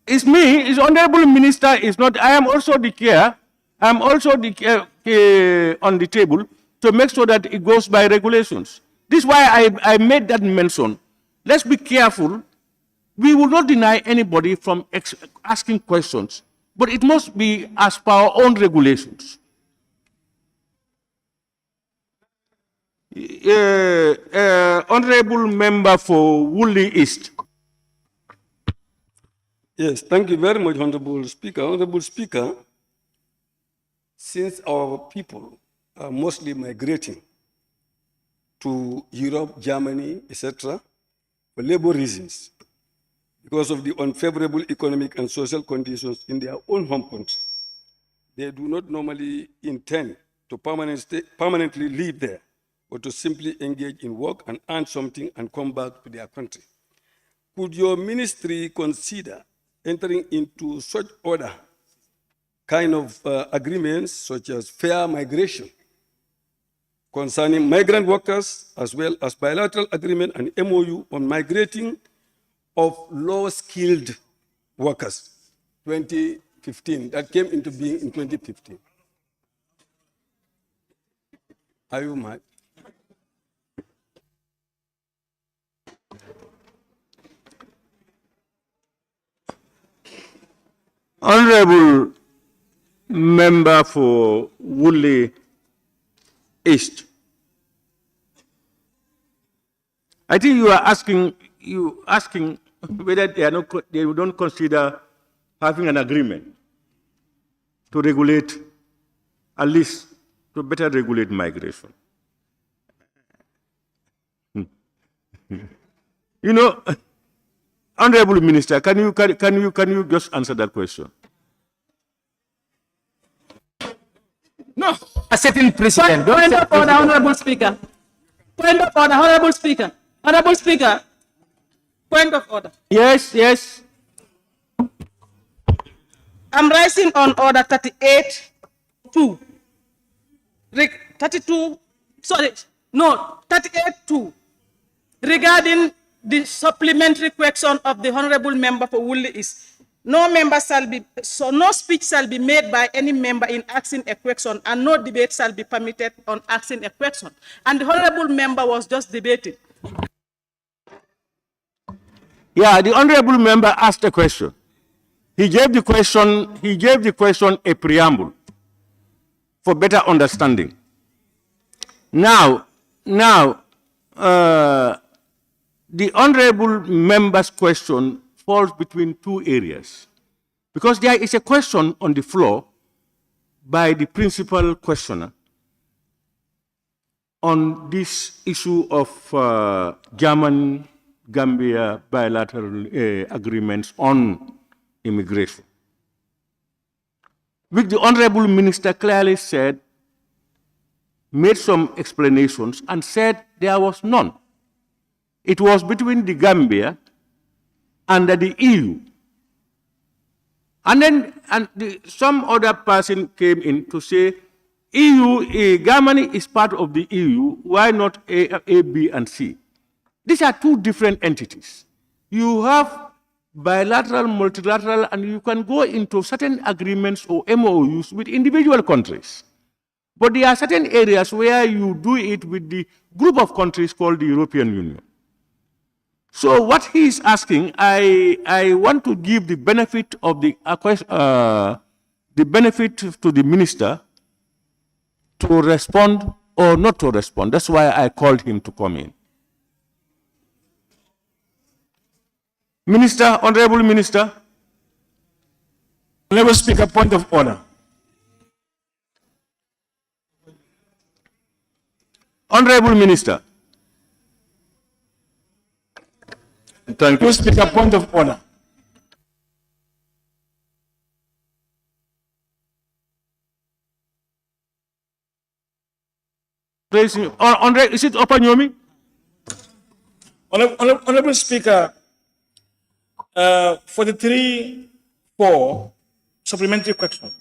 It's me, it's Honorable Minister, is not, I am also the chair. I am also the on the table to make sure that it goes by regulations. This is why I made that mention. Let's be careful. We will not deny anybody from asking questions, but it must be as per our own regulations. Honorable Member for Woolly East. Yes, thank you very much, Honorable Speaker. Honorable Speaker, since our people are mostly migrating to Europe, Germany, etc., for labor reasons, because of the unfavorable economic and social conditions in their own home country, they do not normally intend to permanently live there, or to simply engage in work and earn something and come back to their country. Could your ministry consider entering into such other kind of agreements, such as fair migration, concerning migrant workers, as well as bilateral agreement and MOU on migrating of low-skilled workers, 2015, that came into being in 2015? Are you mad? Honorable Member for Woolly East. I think you are asking whether they don't consider having an agreement to regulate, at least to better regulate migration. You know, Honorable Minister, can you just answer that question? No. A setting precedent. Point of order, Honorable Speaker. Point of order, Honorable Speaker. Honorable Speaker. Point of order. Yes, yes. I'm rising on order 38-2. 38-2 regarding the supplementary question of the honorable member for Woolly is no speech shall be made by any member in asking a question, and no debate shall be permitted on asking a question. And the honorable member was just debating. Yeah, the honorable member asked a question. He gave the question a preamble for better understanding. Now, the honorable member's question falls between two areas, because there is a question on the floor by the principal questioner on this issue of German-Gambia bilateral agreements on immigration, which the honorable minister clearly said, made some explanations and said there was none. It was between the Gambia and the EU. And then some other person came in to say, Germany is part of the EU, why not A, B, and C? These are two different entities. You have bilateral, multilateral, and you can go into certain agreements or MOUs with individual countries. But there are certain areas where you do it with the group of countries called the European Union. So what he is asking, I want to give the benefit of the benefit to the minister to respond or not to respond. That's why I called him to come in. Minister, Honorable Minister. Honorable Speaker, point of order. Honorable Minister. Thank you. Speaker, point of order. Please, is it open, Yomi? Honorable Speaker, for the 3-4 supplementary question.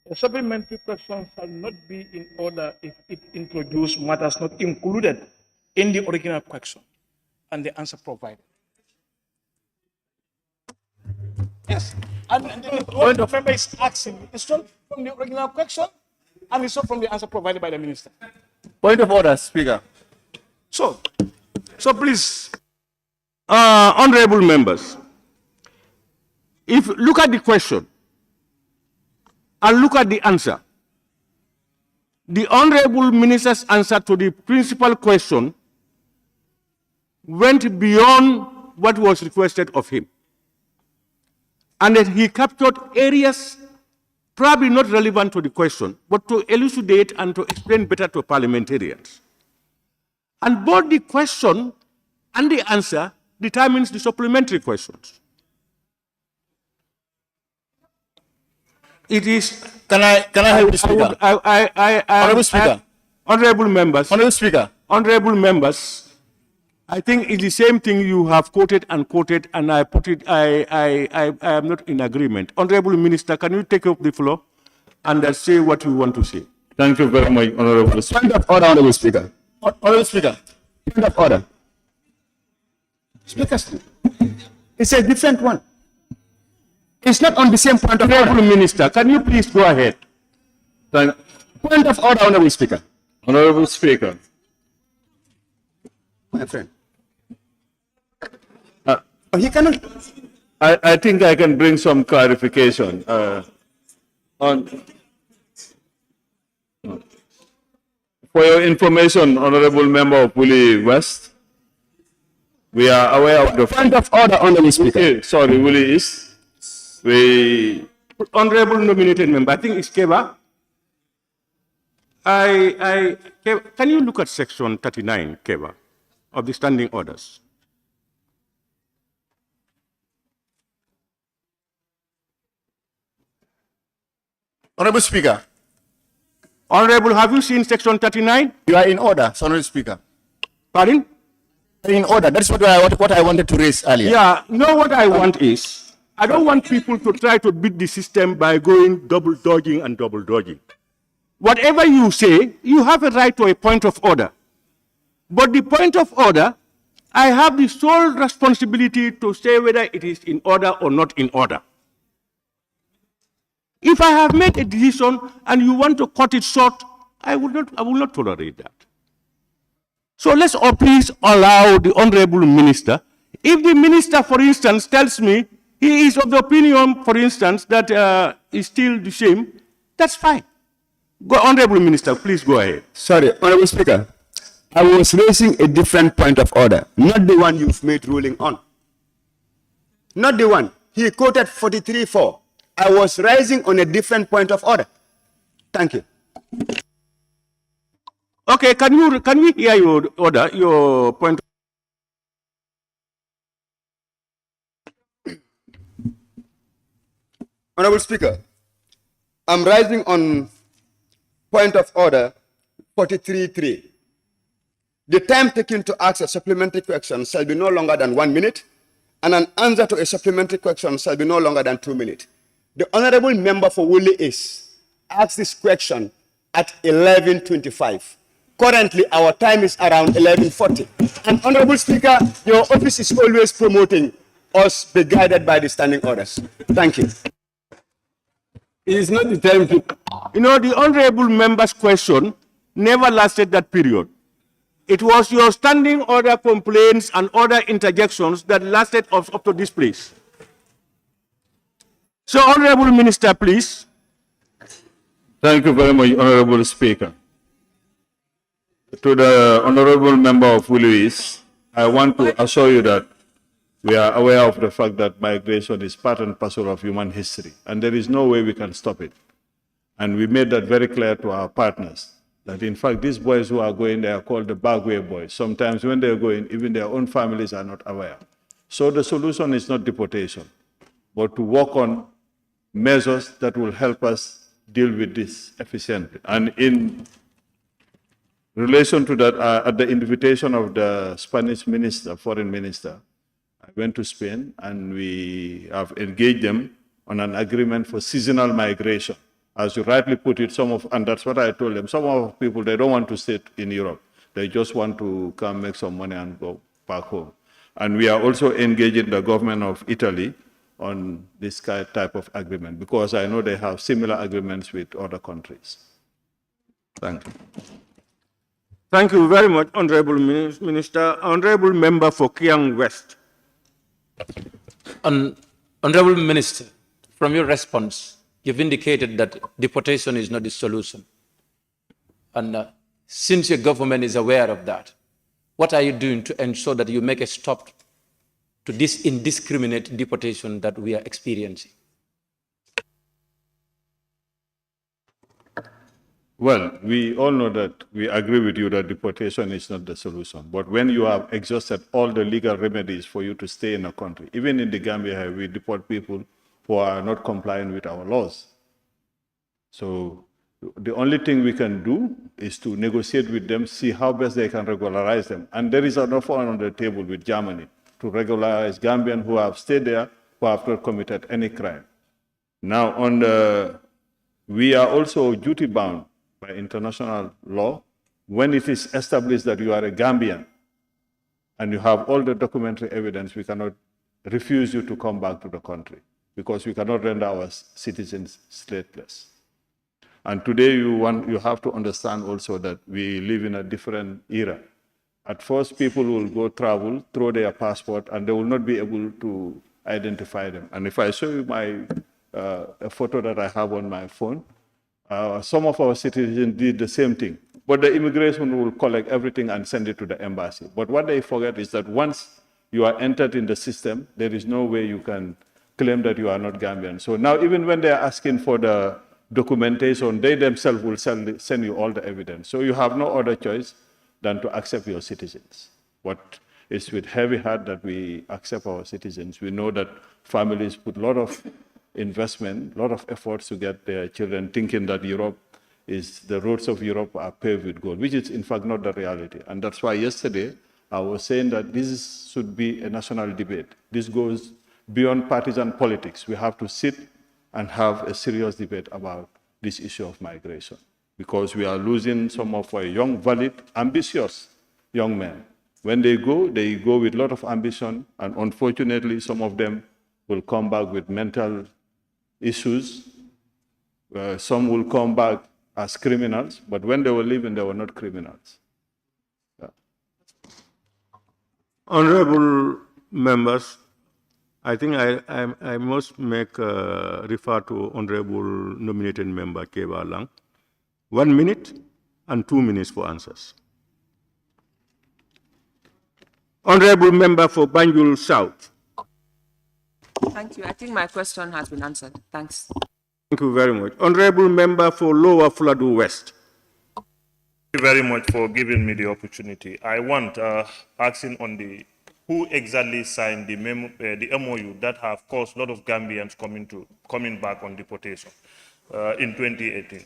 A supplementary question shall not be in order if it introduces matters not included in the original question and the answer provided. Yes. And what the member is asking is not from the original question and it's not from the answer provided by the minister. Point of order, Speaker. So please. Honorable members, if look at the question and look at the answer. The honorable minister's answer to the principal question went beyond what was requested of him. And that he captured areas probably not relevant to the question, but to elucidate and to explain better to parliamentarians. And both the question and the answer determines the supplementary questions. It is. Can I help the Speaker? Honorable Speaker. Honorable members. Honorable Speaker. Honorable members, I think it's the same thing you have quoted, and I put it. I am not in agreement. Honorable Minister, can you take up the floor and say what you want to say? Thank you very much, Honorable Speaker. Point of order, Honorable Speaker. Honorable Speaker. Point of order. Speaker, it's a different one. It's not on the same point of order. Minister, can you please go ahead? Point of order, Honorable Speaker. Honorable Speaker. My friend. He cannot. I think I can bring some clarification on. For your information, Honorable Member of Woolly West, we are aware of the point of order, Honorable Speaker. Okay, sorry, Woolly East. Honorable nominated member, I think it's Keba. Can you look at section 39, Keba, of the standing orders? Honorable Speaker. Honorable, have you seen section 39? You are in order, Honorable Speaker. Pardon? In order. That's what I wanted to raise earlier. Yeah, you know what I want is, I don't want people to try to beat the system by going double dodging and double dodging. Whatever you say, you have a right to a point of order. But the point of order, I have the sole responsibility to say whether it is in order or not in order. If I have made a decision and you want to cut it short, I will not tolerate that. So let's all please allow the Honorable Minister. If the Minister, for instance, tells me he is of the opinion, for instance, that is still the same, that's fine. Go, Honorable Minister, please go ahead. Sorry, Honorable Speaker. I was raising a different point of order, not the one you've made ruling on. Not the one. He quoted 43.4. I was rising on a different point of order. Thank you. Okay, can we hear your order, your point? Honorable Speaker, I'm rising on point of order 43.3. The time taken to ask a supplementary question shall be no longer than 1 minute, and an answer to a supplementary question shall be no longer than 2 minutes. The honorable member for Woolly East asked this question at 11:25. Currently, our time is around 11:40. And Honorable Speaker, your office is always promoting us be guided by the standing orders. Thank you. It is not the time to... You know, the honorable member's question never lasted that period. It was your standing order complaints and other interjections that lasted up to this place. So, Honorable Minister, please. Thank you very much, Honorable Speaker. To the Honorable Member of Louis, I want to assure you that we are aware of the fact that migration is part and parcel of human history, and there is no way we can stop it. And we made that very clear to our partners, that in fact these boys who are going, they are called the backway boys. Sometimes when they're going, even their own families are not aware. So the solution is not deportation, but to work on measures that will help us deal with this efficiently. And in relation to that, at the invitation of the Spanish minister, foreign minister, I went to Spain and we have engaged them on an agreement for seasonal migration. As you rightly put it, and that's what I told them, some of people, they don't want to stay in Europe. They just want to come make some money and go back home. And we are also engaging the government of Italy on this type of agreement, because I know they have similar agreements with other countries. Thank you. Thank you very much, Honorable Minister. Honorable Member for Kiang West. Honorable Minister, from your response, you've indicated that deportation is not the solution. And since your government is aware of that, what are you doing to ensure that you make a stop to this indiscriminate deportation that we are experiencing? Well, we all know that we agree with you that deportation is not the solution. But when you have exhausted all the legal remedies for you to stay in a country, even in the Gambia, we deport people who are not complying with our laws. So the only thing we can do is to negotiate with them, see how best they can regularize them. And there is an offer on the table with Germany to regularize Gambians who have stayed there, who have not committed any crime. Now, we are also duty-bound by international law when it is established that you are a Gambian and you have all the documentary evidence. We cannot refuse you to come back to the country because we cannot render our citizens stateless. And today you have to understand also that we live in a different era. At first, people will go travel, throw their passport, and they will not be able to identify them. And if I show you a photo that I have on my phone, some of our citizens did the same thing. But the immigration will collect everything and send it to the embassy. But what they forget is that once you are entered in the system, there is no way you can claim that you are not Gambian. So now even when they are asking for the documentation, they themselves will send you all the evidence. So you have no other choice than to accept your citizens. What is with heavy heart that we accept our citizens. We know that families put a lot of investment, a lot of efforts to get their children thinking that the roads of Europe are paved with gold, which is in fact not the reality. And that's why yesterday I was saying that this should be a national debate. This goes beyond partisan politics. We have to sit and have a serious debate about this issue of migration, because we are losing some of our young, valid, ambitious young men. When they go with a lot of ambition, and unfortunately, some of them will come back with mental issues. Some will come back as criminals, but when they were leaving, they were not criminals. Yeah. Honorable members, I think I must refer to Honorable nominated member Keba Lang. 1 minute and 2 minutes for answers. Honorable member for Banjul South. Thank you. I think my question has been answered. Thanks. Thank you very much. Honorable member for Lower Fuladu West. Thank you very much for giving me the opportunity. I want asking on who exactly signed the MOU that have caused a lot of Gambians coming back on deportation in 2018.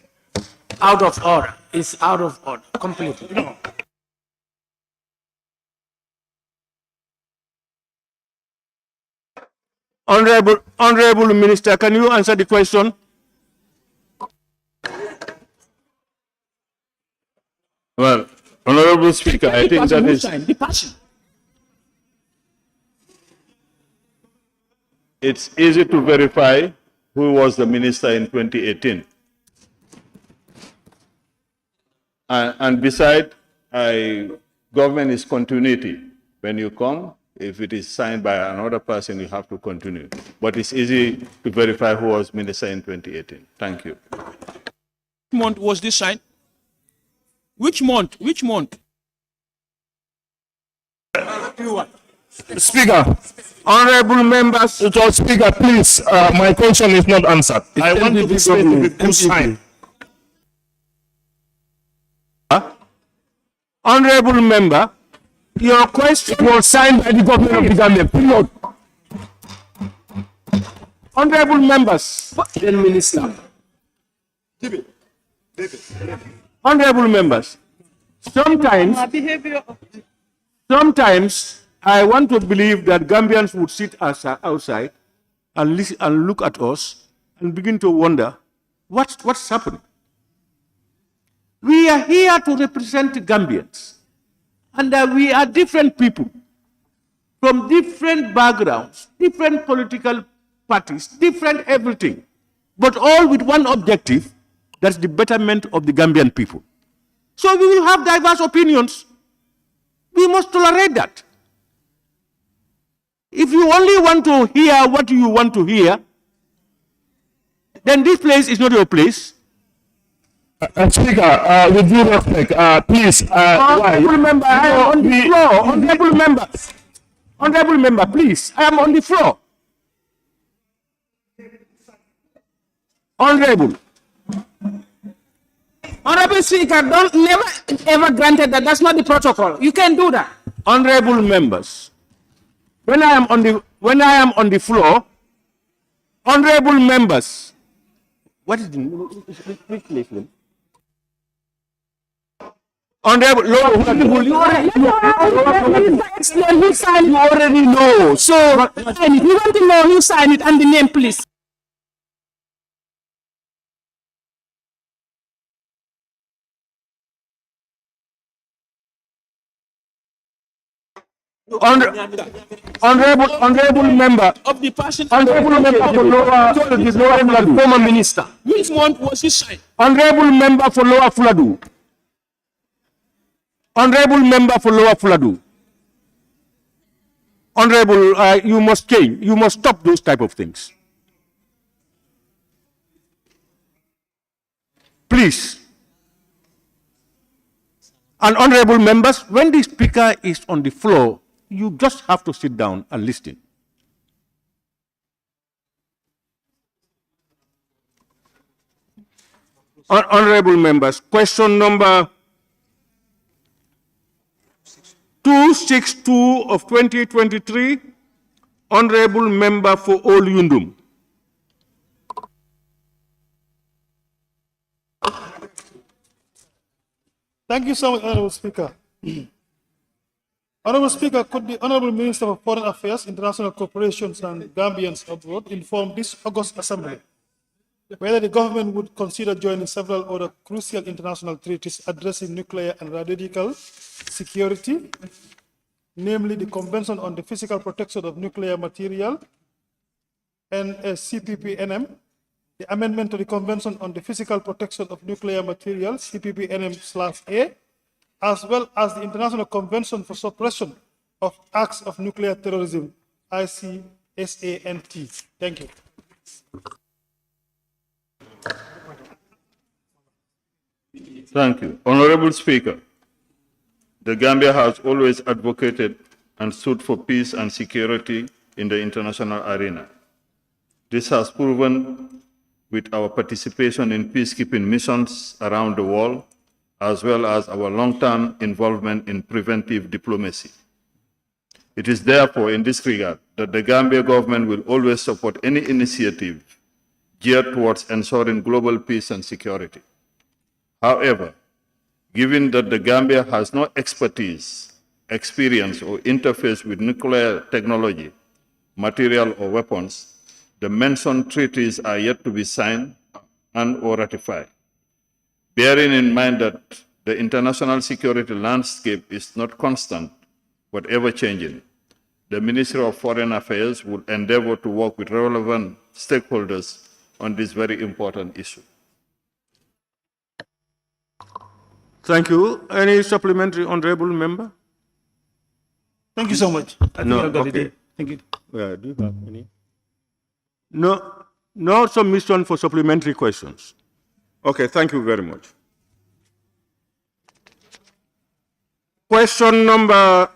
Out of order. It's out of order completely. No. Honorable Minister, can you answer the question? Well, Honorable Speaker, I think that is... It's easy to verify who was the minister in 2018. And besides, government is continuity. When you come, if it is signed by another person, you have to continue. But it's easy to verify who was minister in 2018. Thank you. Which month was this signed? Which month? Which month? Speaker. Honorable members. Speaker, please, my question is not answered. I want to be specific who signed. Honorable member, your question was signed by the government of the Gambia. Period. Honorable members. Then Minister. Honorable members, sometimes I want to believe that Gambians would sit outside and listen and look at us and begin to wonder what's happening. We are here to represent Gambians, and we are different people from different backgrounds, different political parties, different everything, but all with one objective: that's the betterment of the Gambian people. So we will have diverse opinions. We must tolerate that. If you only want to hear what you want to hear, then this place is not your place. Speaker, with due respect, please. Honorable member, I am on the floor. Honorable member. Honorable member, please. I am on the floor. Honorable. Honorable Speaker, never ever granted that. That's not the protocol. You can do that. Honorable members, when I am on the floor, honorable members, what is the Honorable, you already know. So, we want to know who signed it and the name, please. Honorable member of the person, honorable member for Lower Fuladu, former minister. Which month was he signed? Honorable member for Lower Fuladu. Honorable member for Lower Fuladu. Honorable, you must change. You must stop those type of things. Please. And honorable members, when the speaker is on the floor, you just have to sit down and listen. Honorable members, question number 262 of 2023, honorable member for Ol Yundum. Thank you so much, Honorable Speaker. Honorable Speaker, could the Honorable Minister of Foreign Affairs, International Cooperations and Gambians abroad inform this August Assembly whether the government would consider joining several other crucial international treaties addressing nuclear and radiological security, namely the Convention on the Physical Protection of Nuclear Material and CPPNM, the amendment to the Convention on the Physical Protection of Nuclear Material, CPPNM/A, as well as the International Convention for Suppression of Acts of Nuclear Terrorism, ICSANT. Thank you. Thank you. Honorable Speaker, the Gambia has always advocated and stood for peace and security in the international arena. This has proven with our participation in peacekeeping missions around the world, as well as our long-term involvement in preventive diplomacy. It is therefore in this regard that the Gambia government will always support any initiative geared towards ensuring global peace and security. However, given that the Gambia has no expertise, experience, or interface with nuclear technology, material, or weapons, the mentioned treaties are yet to be signed and/or ratified. Bearing in mind that the international security landscape is not constant, but ever-changing, the Ministry of Foreign Affairs will endeavor to work with relevant stakeholders on this very important issue. Thank you. Any supplementary, honorable member? Thank you so much. No, okay. Thank you. Do you have any? No submission for supplementary questions. Okay, thank you very much. Question number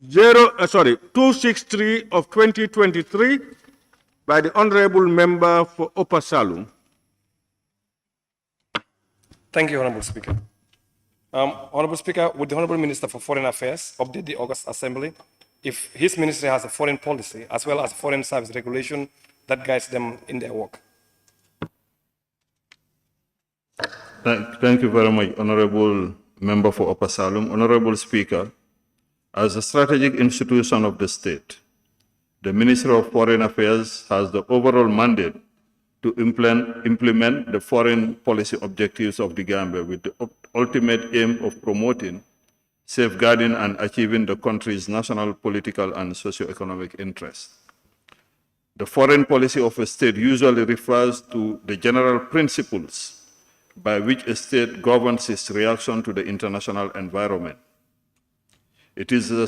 263 of 2023 by the honorable member for Upper Salum. Thank you, Honorable Speaker. Honorable Speaker, would the Honorable Minister for Foreign Affairs update the August Assembly if his ministry has a foreign policy as well as foreign service regulation that guides them in their work? Thank you very much, Honorable Member for Upper Salum. Honorable Speaker, as a strategic institution of the state, the Ministry of Foreign Affairs has the overall mandate to implement the foreign policy objectives of the Gambia with the ultimate aim of promoting, safeguarding, and achieving the country's national, political, and socio-economic interests. The foreign policy of a state usually refers to the general principles by which a state governs its reaction to the international environment. It is the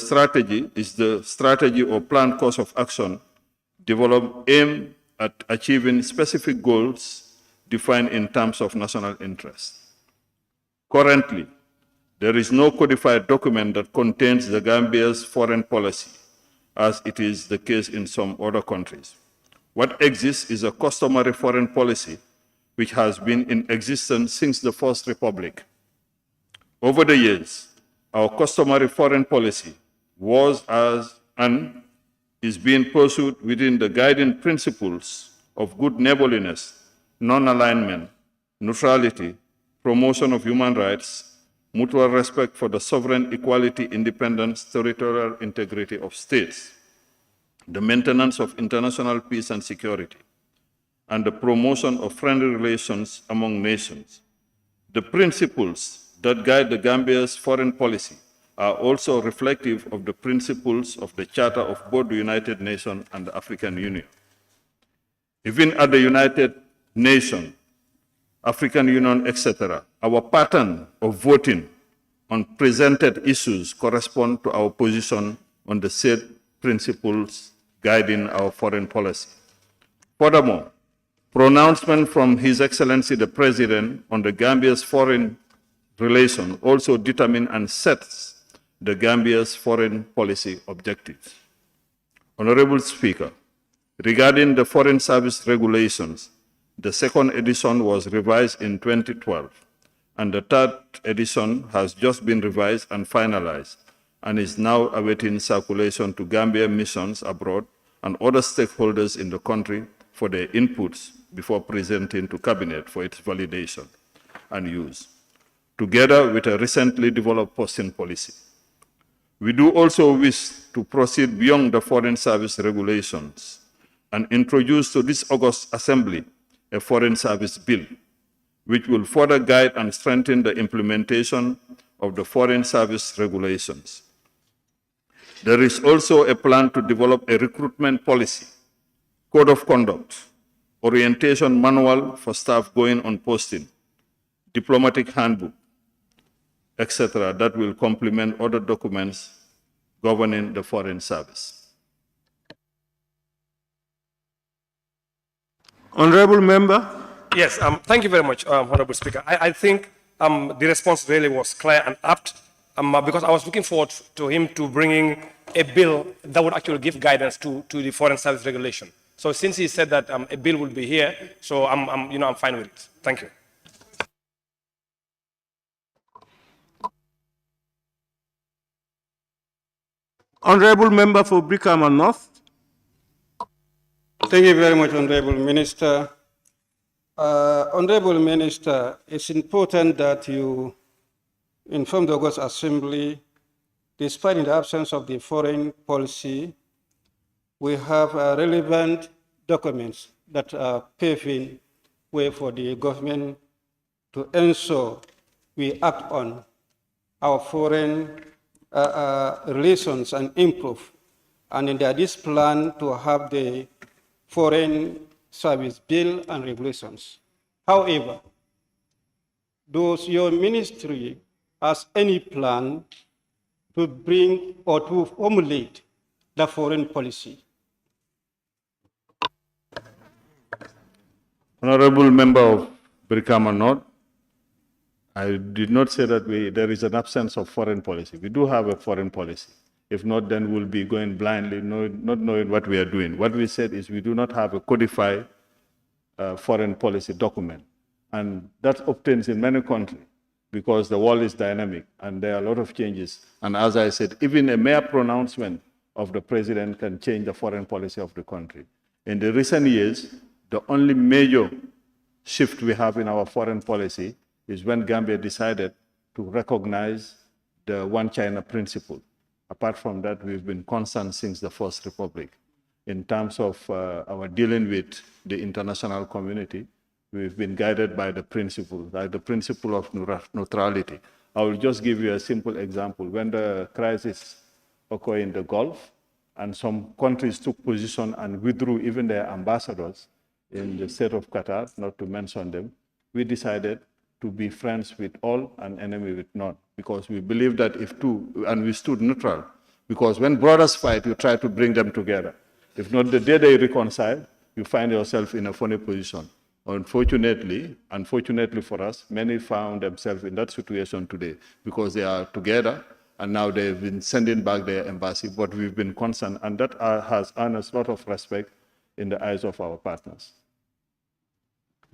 strategy or planned course of action developed aimed at achieving specific goals defined in terms of national interest. Currently, there is no codified document that contains the Gambia's foreign policy, as it is the case in some other countries. What exists is a customary foreign policy which has been in existence since the First Republic. Over the years, our customary foreign policy was and is being pursued within the guiding principles of good neighborliness, non-alignment, neutrality, promotion of human rights, mutual respect for the sovereign equality, independence, territorial integrity of states, the maintenance of international peace and security, and the promotion of friendly relations among nations. The principles that guide the Gambia's foreign policy are also reflective of the principles of the Charter of both the United Nations and the African Union. Even at the United Nations, African Union, etc., our pattern of voting on presented issues correspond to our position on the said principles guiding our foreign policy. Furthermore, pronouncement from His Excellency the President on the Gambia's foreign relations also determine and sets the Gambia's foreign policy objectives. Honorable Speaker, regarding the Foreign Service Regulations, the second edition was revised in 2012, and the third edition has just been revised and finalized, and is now awaiting circulation to Gambia missions abroad and other stakeholders in the country for their inputs before presenting to Cabinet for its validation and use, together with a recently developed posting policy. We do also wish to proceed beyond the Foreign Service regulations and introduce to this August Assembly a Foreign Service Bill, which will further guide and strengthen the implementation of the Foreign Service regulations. There is also a plan to develop a recruitment policy, code of conduct, orientation manual for staff going on posting, diplomatic handbook, etc., that will complement other documents governing the Foreign Service. Honorable Member. Yes, thank you very much, Honorable Speaker. I think the response really was clear and apt because I was looking forward to him to bringing a bill that would actually give guidance to the Foreign Service regulation. So since he said that a bill will be here, so I'm fine with it. Thank you. Honorable Member for Brikama North. Thank you very much, Honorable Minister. Honorable Minister, it's important that you inform the August Assembly, despite in the absence of the foreign policy, we have relevant documents that are paving way for the government to ensure we act on our foreign relations and improve. And in this plan to have the Foreign Service Bill and regulations. However, does your ministry has any plan to bring or to formulate the foreign policy? Honorable Member of Brikama North, I did not say that there is an absence of foreign policy. We do have a foreign policy. If not, then we'll be going blindly, not knowing what we are doing. What we said is we do not have a codified foreign policy document. And that obtains in many countries because the world is dynamic and there are a lot of changes. And as I said, even a mere pronouncement of the president can change the foreign policy of the country. In the recent years, the only major shift we have in our foreign policy is when Gambia decided to recognize the One China principle. Apart from that, we've been constant since the First Republic. In terms of our dealing with the international community, we've been guided by the principle of neutrality. I will just give you a simple example. When the crisis occurred in the Gulf, and some countries took position and withdrew even their ambassadors in the state of Qatar, not to mention them, we decided to be friends with all and enemy with none, because we believe that and we stood neutral, because when brothers fight, you try to bring them together. If not, the day they reconcile, you find yourself in a funny position. Unfortunately for us, many found themselves in that situation today because they are together and now they've been sending back their embassy, but we've been concerned, and that has earned us a lot of respect in the eyes of our partners.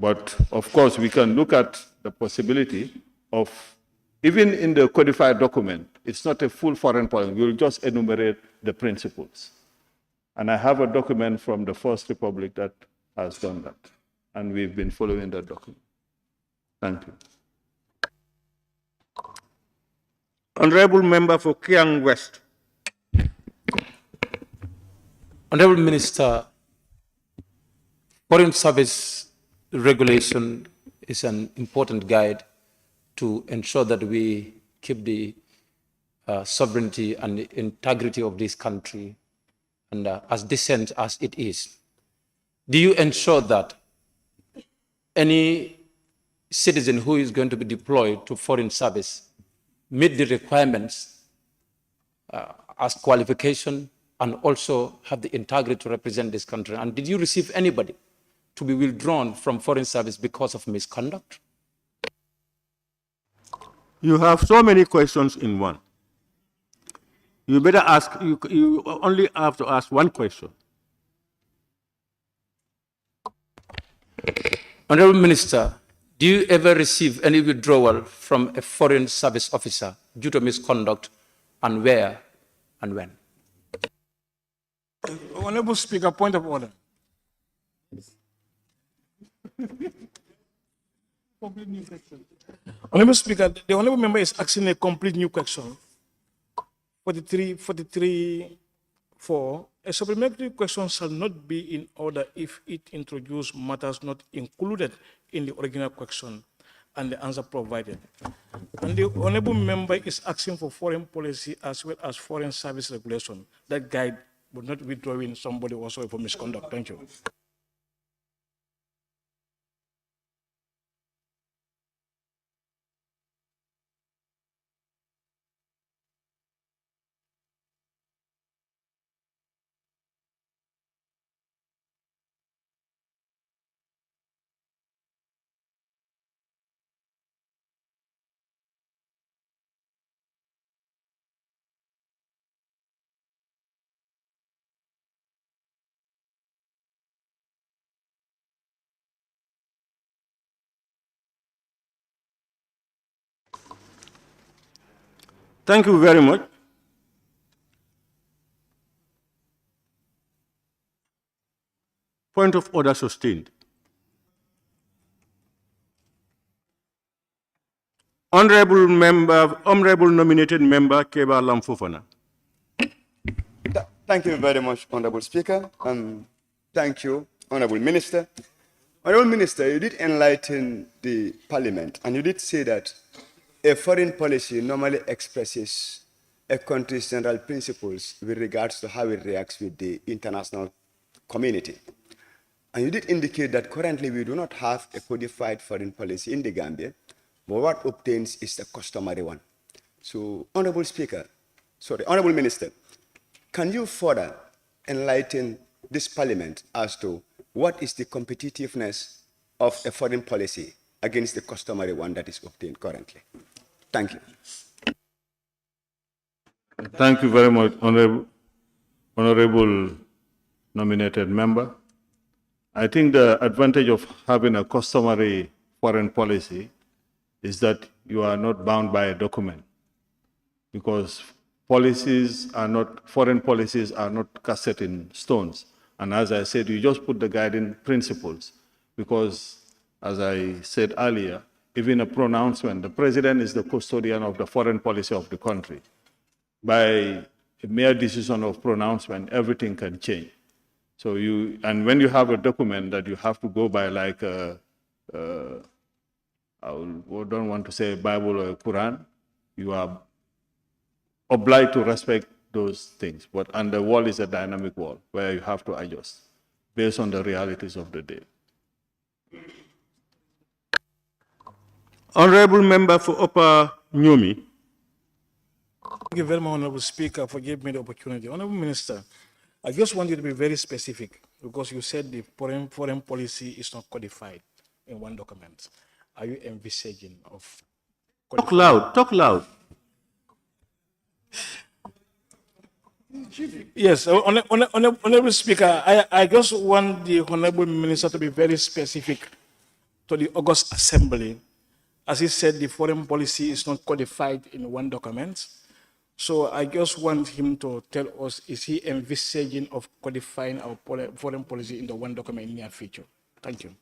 But of course, we can look at the possibility of, even in the codified document, it's not a full foreign policy. We'll just enumerate the principles. And I have a document from the First Republic that has done that. And we've been following that document. Thank you. Honorable Member for Kiang West. Honorable Minister, Foreign Service regulation is an important guide to ensure that we keep the sovereignty and the integrity of this country and as decent as it is. Do you ensure that any citizen who is going to be deployed to foreign service meet the requirements as qualification and also have the integrity to represent this country? And did you receive anybody to be withdrawn from foreign service because of misconduct? You have so many questions in one. You better ask, you only have to ask one question. Honorable Minister, do you ever receive any withdrawal from a foreign service officer due to misconduct, and where and when? Honorable Speaker, point of order. Honorable Speaker, the Honorable Member is asking a complete new question. 4, a supplementary question shall not be in order if it introduces matters not included in the original question and the answer provided. And the honorable member is asking for foreign policy as well as foreign service regulation. That guide would not be drawing somebody also for misconduct. Thank you. Thank you very much. Point of order sustained. Honorable nominated member Keba Lamfofana. Thank you very much, Honorable Speaker. Thank you, Honorable Minister. Honorable Minister, you did enlighten the Parliament, and you did say that a foreign policy normally expresses a country's general principles with regards to how it reacts with the international community. And you did indicate that currently we do not have a codified foreign policy in the Gambia, but what obtains is the customary one. So, Honorable Minister, can you further enlighten this Parliament as to what is the competitiveness of a foreign policy against the customary one that is obtained currently? Thank you. Thank you very much, Honorable nominated member. I think the advantage of having a customary foreign policy is that you are not bound by a document, because foreign policies are not cast in stones. And as I said, you just put the guiding principles, because as I said earlier, even a pronouncement, the president is the custodian of the foreign policy of the country. By a mere decision of pronouncement, everything can change. So and when you have a document that you have to go by, like I don't want to say Bible or Quran, you are obliged to respect those things. And the world is a dynamic world where you have to adjust based on the realities of the day. Honorable member for Upper Nyomi. Thank you very much, Honorable Speaker, for giving me the opportunity. Honorable Minister, I just want you to be very specific, because you said the foreign policy is not codified in one document. Are you envisaging of... Talk loud, talk loud. Yes, Honorable Speaker, I just want the Honorable Minister to be very specific to the August Assembly. As he said, the foreign policy is not codified in one document. So I just want him to tell us, is he envisaging of codifying our foreign policy in the one document in the near future? Thank you.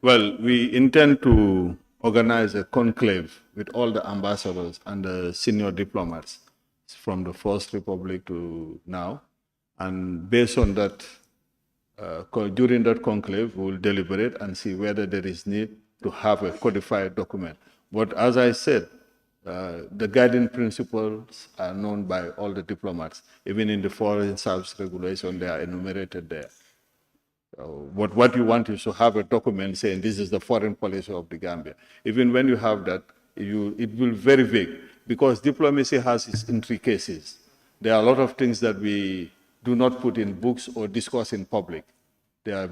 Well, we intend to organize a conclave with all the ambassadors and the senior diplomats from the First Republic to now. And based on that, during that conclave, we will deliberate and see whether there is need to have a codified document. But as I said, the guiding principles are known by all the diplomats. Even in the foreign service regulation, they are enumerated there. What you want is to have a document saying this is the foreign policy of the Gambia. Even when you have that, it will be very vague, because diplomacy has its intricacies. There are a lot of things that we do not put in books or discuss in public. They are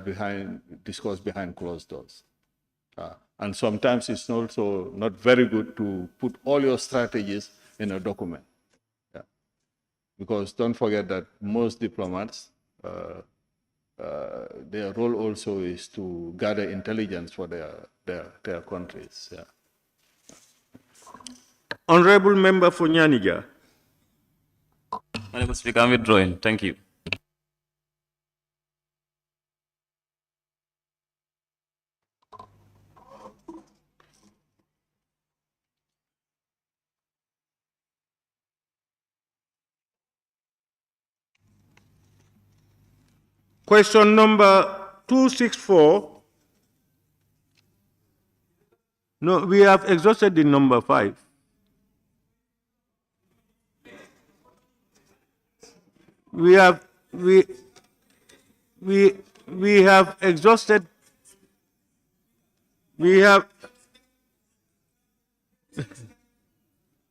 discussed behind closed doors. And sometimes it's also not very good to put all your strategies in a document. Yeah. Because don't forget that most diplomats, their role also is to gather intelligence for their countries. Yeah. Honorable member for Nyanija. Honorable Speaker, I'm withdrawing. Thank you. Question number 264. No, we have exhausted the number 5. We have exhausted. We have.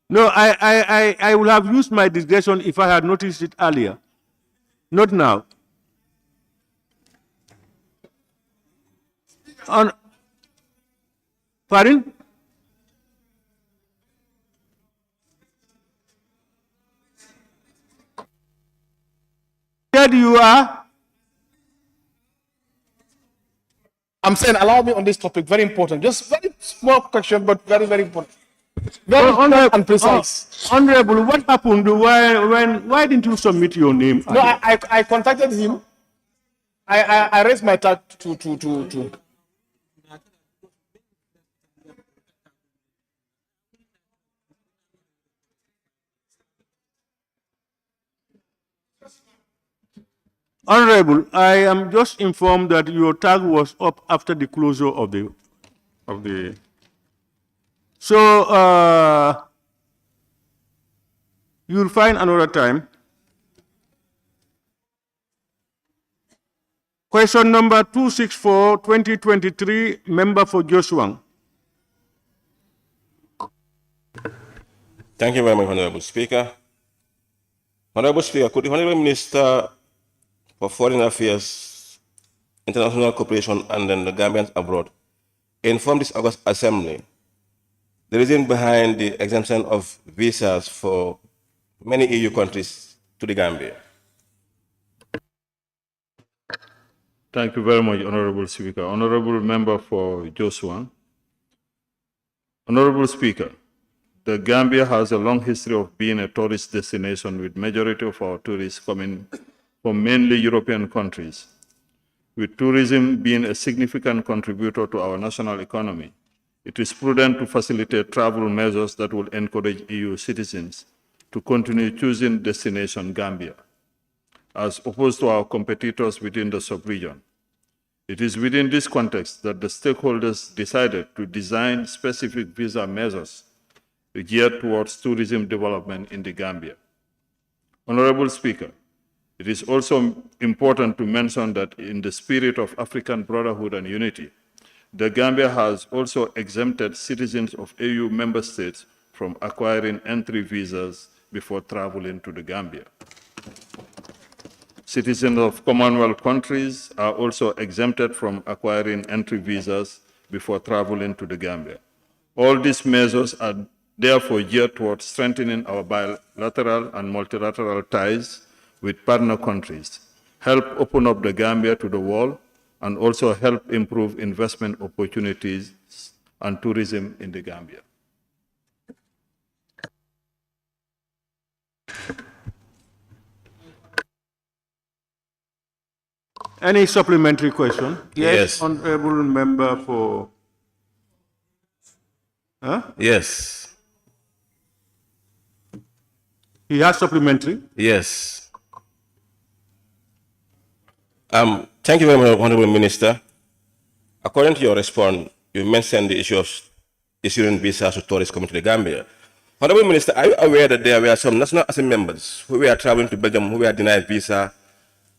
No, I would have used my discretion if I had noticed it earlier. Not now. Pardon? Here you are. I'm saying, allow me on this topic, very important. Just very small question, but very, very important. Very clear and precise. Honorable, what happened? Why didn't you submit your name? No, I contacted him. I raised my tag to. Honorable, I am just informed that your tag was up after the closure of the. So you'll find another time. Question number 264, 2023, member for Joshua. Thank you very much, Honorable Speaker. Honorable Speaker, could the Honorable Minister for Foreign Affairs, International Cooperation, and then the Gambians abroad inform this August Assembly the reason behind the exemption of visas for many EU countries to the Gambia? Thank you very much, Honorable Speaker. Honorable Member for Joshua. Honorable Speaker, the Gambia has a long history of being a tourist destination with majority of our tourists coming from mainly European countries. With tourism being a significant contributor to our national economy, it is prudent to facilitate travel measures that will encourage EU citizens to continue choosing destination Gambia, as opposed to our competitors within the sub-region. It is within this context that the stakeholders decided to design specific visa measures geared towards tourism development in the Gambia. Honorable Speaker, it is also important to mention that in the spirit of African brotherhood and unity, the Gambia has also exempted citizens of EU member states from acquiring entry visas before traveling to the Gambia. Citizens of Commonwealth countries are also exempted from acquiring entry visas before traveling to the Gambia. All these measures are therefore geared towards strengthening our bilateral and multilateral ties with partner countries, help open up the Gambia to the world, and also help improve investment opportunities and tourism in the Gambia. Any supplementary question? Yes. Honorable member for. Huh? Yes. He has supplementary? Yes. Thank you very much, Honorable Minister. According to your response, you mentioned the issue of issuing visas to tourists coming to the Gambia. Honorable Minister, are you aware that there were some National Assembly members who were traveling to Belgium who were denied visa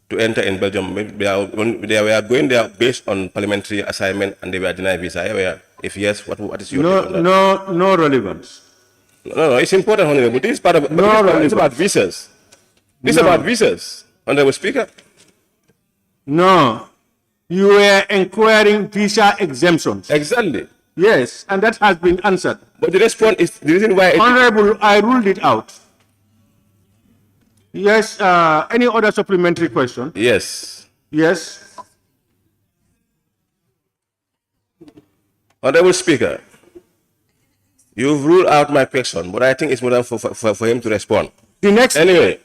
to enter in Belgium? They were going there based on parliamentary assignment and they were denied visa. Are you aware? If yes, what is your take on that? No relevance. No, it's important, Honorable. This is part of it's about visas. This is about visas, Honorable Speaker. No. You were inquiring visa exemptions. Exactly. Yes, and that has been answered. But the response is the reason why. Honorable, I ruled it out. Yes, any other supplementary question? Yes. Yes. Honorable Speaker, you've ruled out my question, but I think it's more than for him to respond. The next. Anyway.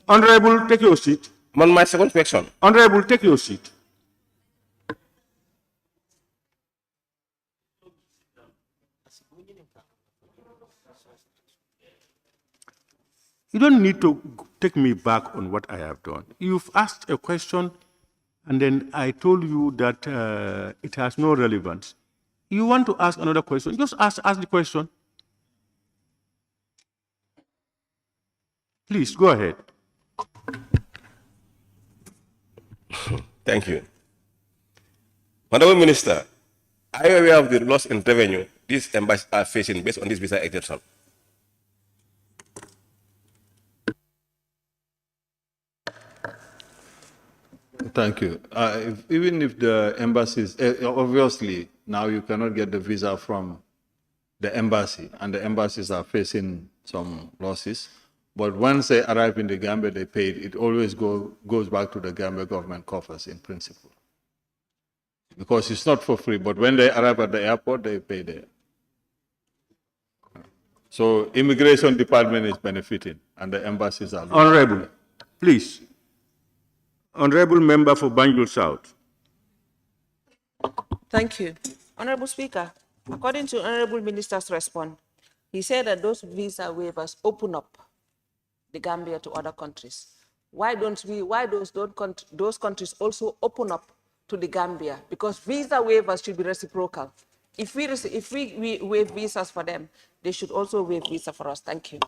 Honorable, take your seat. On my second question. Honorable, take your seat. You don't need to take me back on what I have done. You've asked a question, and then I told you that it has no relevance. You want to ask another question, just ask the question. Please, go ahead. Thank you. Honorable Minister, are you aware of the loss in revenue these embassies are facing based on this visa exemption? Thank you. Even if the embassies, obviously, now you cannot get the visa from the embassy, and the embassies are facing some losses. But once they arrive in the Gambia, they pay it. It always goes back to the Gambia government coffers in principle. Because it's not for free, but when they arrive at the airport, they pay there. So immigration department is benefiting, and the embassies are losing. Honorable, please. Honorable member for Banjul South. Thank you. Honorable Speaker, according to Honorable Minister's response, he said that those visa waivers open up the Gambia to other countries. Why those countries also open up to the Gambia? Because visa waivers should be reciprocal. If we waive visas for them, they should also waive visa for us. Thank you.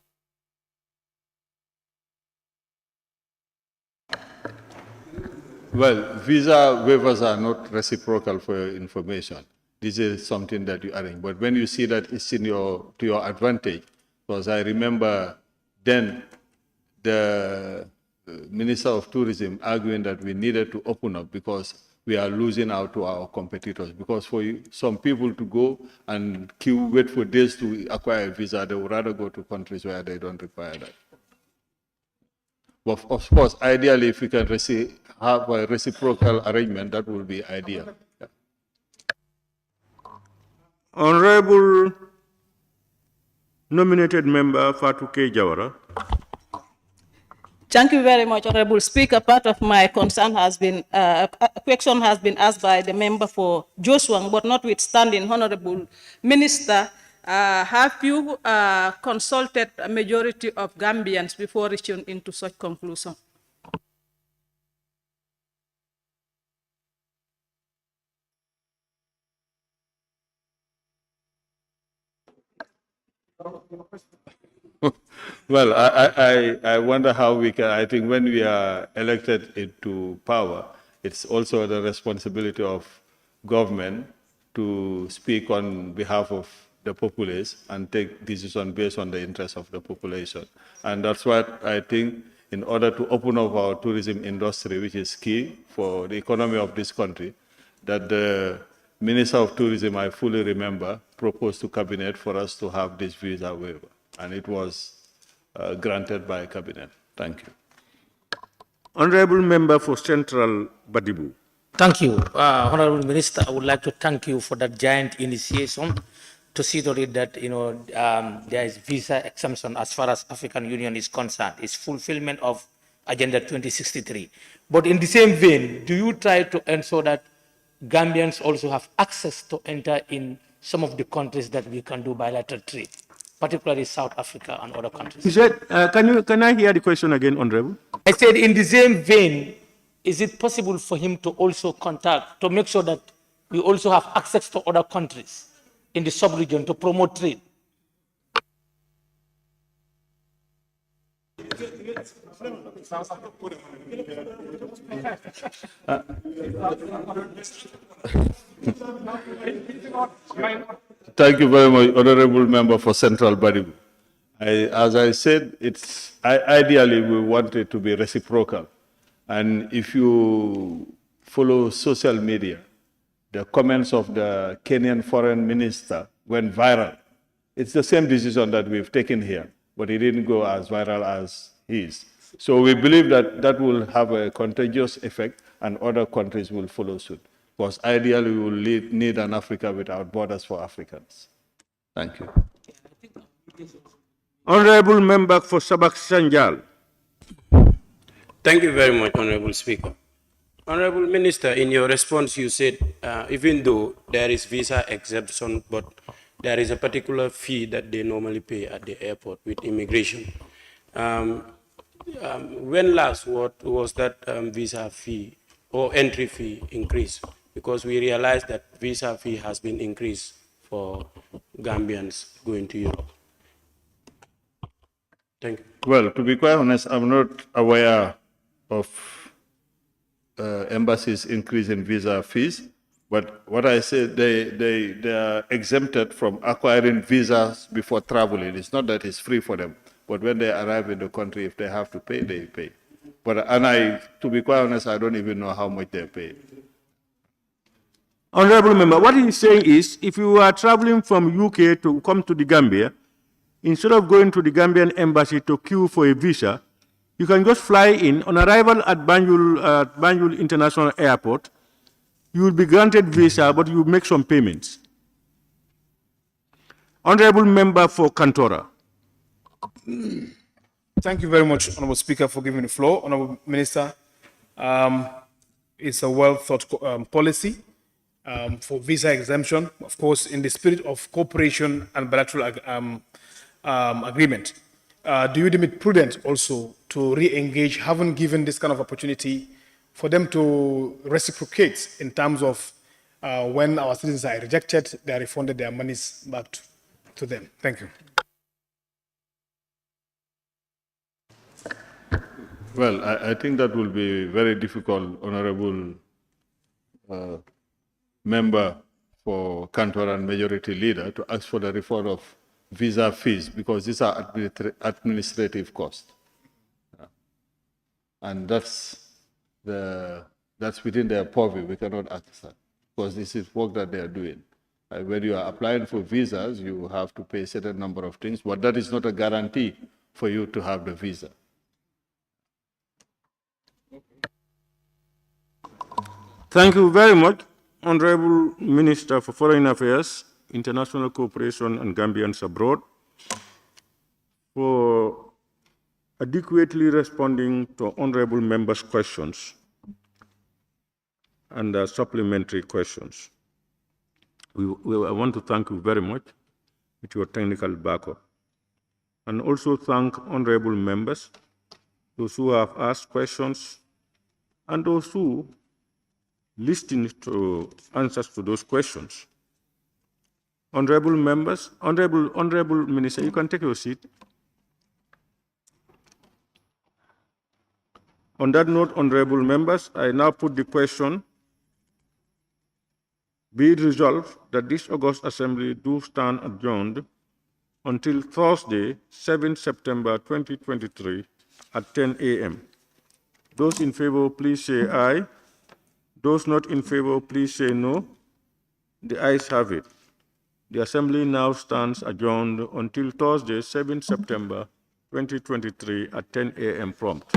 Well, visa waivers are not reciprocal for your information. This is something that you arrange. But when you see that it's to your advantage, because I remember then the Minister of Tourism arguing that we needed to open up because we are losing out to our competitors. Because for some people to go and wait for days to acquire a visa, they would rather go to countries where they don't require that. But of course, ideally, if we can have a reciprocal arrangement, that would be ideal. Yeah. Honorable nominated member Fatou K. Jawara. Thank you very much, Honorable Speaker. Part of my concern has been, question has been asked by the member for Joshua, but notwithstanding, Honorable Minister, have you consulted a majority of Gambians before reaching into such conclusion? Well, I wonder how we can, I think when we are elected into power, it's also the responsibility of government to speak on behalf of the populace and take decisions based on the interests of the population. And that's what I think, in order to open up our tourism industry, which is key for the economy of this country, that the Minister of Tourism, I fully remember, proposed to Cabinet for us to have this visa waiver. And it was granted by Cabinet. Thank you. Honorable member for Central Badibu. Thank you. Honorable Minister, I would like to thank you for that giant initiation to see to it that there is visa exemption as far as African Union is concerned. It's fulfillment of Agenda 2063. But in the same vein, do you try to ensure that Gambians also have access to enter in some of the countries that we can do bilateral trade, particularly South Africa and other countries? You said, can I hear the question again, Honorable? I said, in the same vein, is it possible for him to also contact, to make sure that we also have access to other countries in the sub-region to promote trade? Thank you very much, Honorable Member for Central Badibu. As I said, ideally we want it to be reciprocal. And if you follow social media, the comments of the Kenyan foreign minister went viral. It's the same decision that we've taken here, but it didn't go as viral as his. So we believe that that will have a contagious effect and other countries will follow suit. Because ideally we will need an Africa without borders for Africans. Thank you. Honorable member for Sabak Sanjal. Thank you very much, Honorable Speaker. Honorable Minister, in your response, you said even though there is visa exemption, but there is a particular fee that they normally pay at the airport with immigration. When last what was that visa fee or entry fee increased? Because we realized that visa fee has been increased for Gambians going to Europe. Thank you. Well, to be quite honest, I'm not aware of embassies increasing visa fees. But what I said, they are exempted from acquiring visas before traveling. It's not that it's free for them. But when they arrive in the country, if they have to pay, they pay. To be quite honest, I don't even know how much they pay. Honorable member, what he's saying is, if you are traveling from UK to come to the Gambia, instead of going to the Gambian embassy to queue for a visa, you can just fly in. On arrival at Banjul International Airport, you will be granted visa, but you make some payments. Honorable member for Kantora. Thank you very much, Honorable Speaker, for giving the floor. Honorable Minister, it's a well-thought policy for visa exemption, of course, in the spirit of cooperation and bilateral agreement. Do you deem it prudent also to re-engage, having given this kind of opportunity, for them to reciprocate in terms of when our citizens are rejected, they are refunded their monies back to them? Thank you. Well, I think that will be very difficult, Honorable Member for Kantor and Majority Leader, to ask for the refund of visa fees, because these are administrative costs. And that's within their purview. We cannot ask that, because this is work that they are doing. When you are applying for visas, you have to pay a certain number of things, but that is not a guarantee for you to have the visa. Thank you very much, Honorable Minister for Foreign Affairs, International Cooperation and Gambians Abroad, for adequately responding to honorable members' questions and supplementary questions. I want to thank you very much with your technical backup, and also thank honorable members, those who have asked questions, and those who listened to answers to those questions. Honorable members, Honorable Minister, you can take your seat. On that note, honorable members, I now put the question: be it resolved that this August Assembly do stand adjourned until Thursday, 7 September 2023 at 10 a.m. Those in favor, please say aye. Those not in favor, please say no. The ayes have it. The Assembly now stands adjourned until Thursday, 7 September 2023 at 10 a.m. prompt.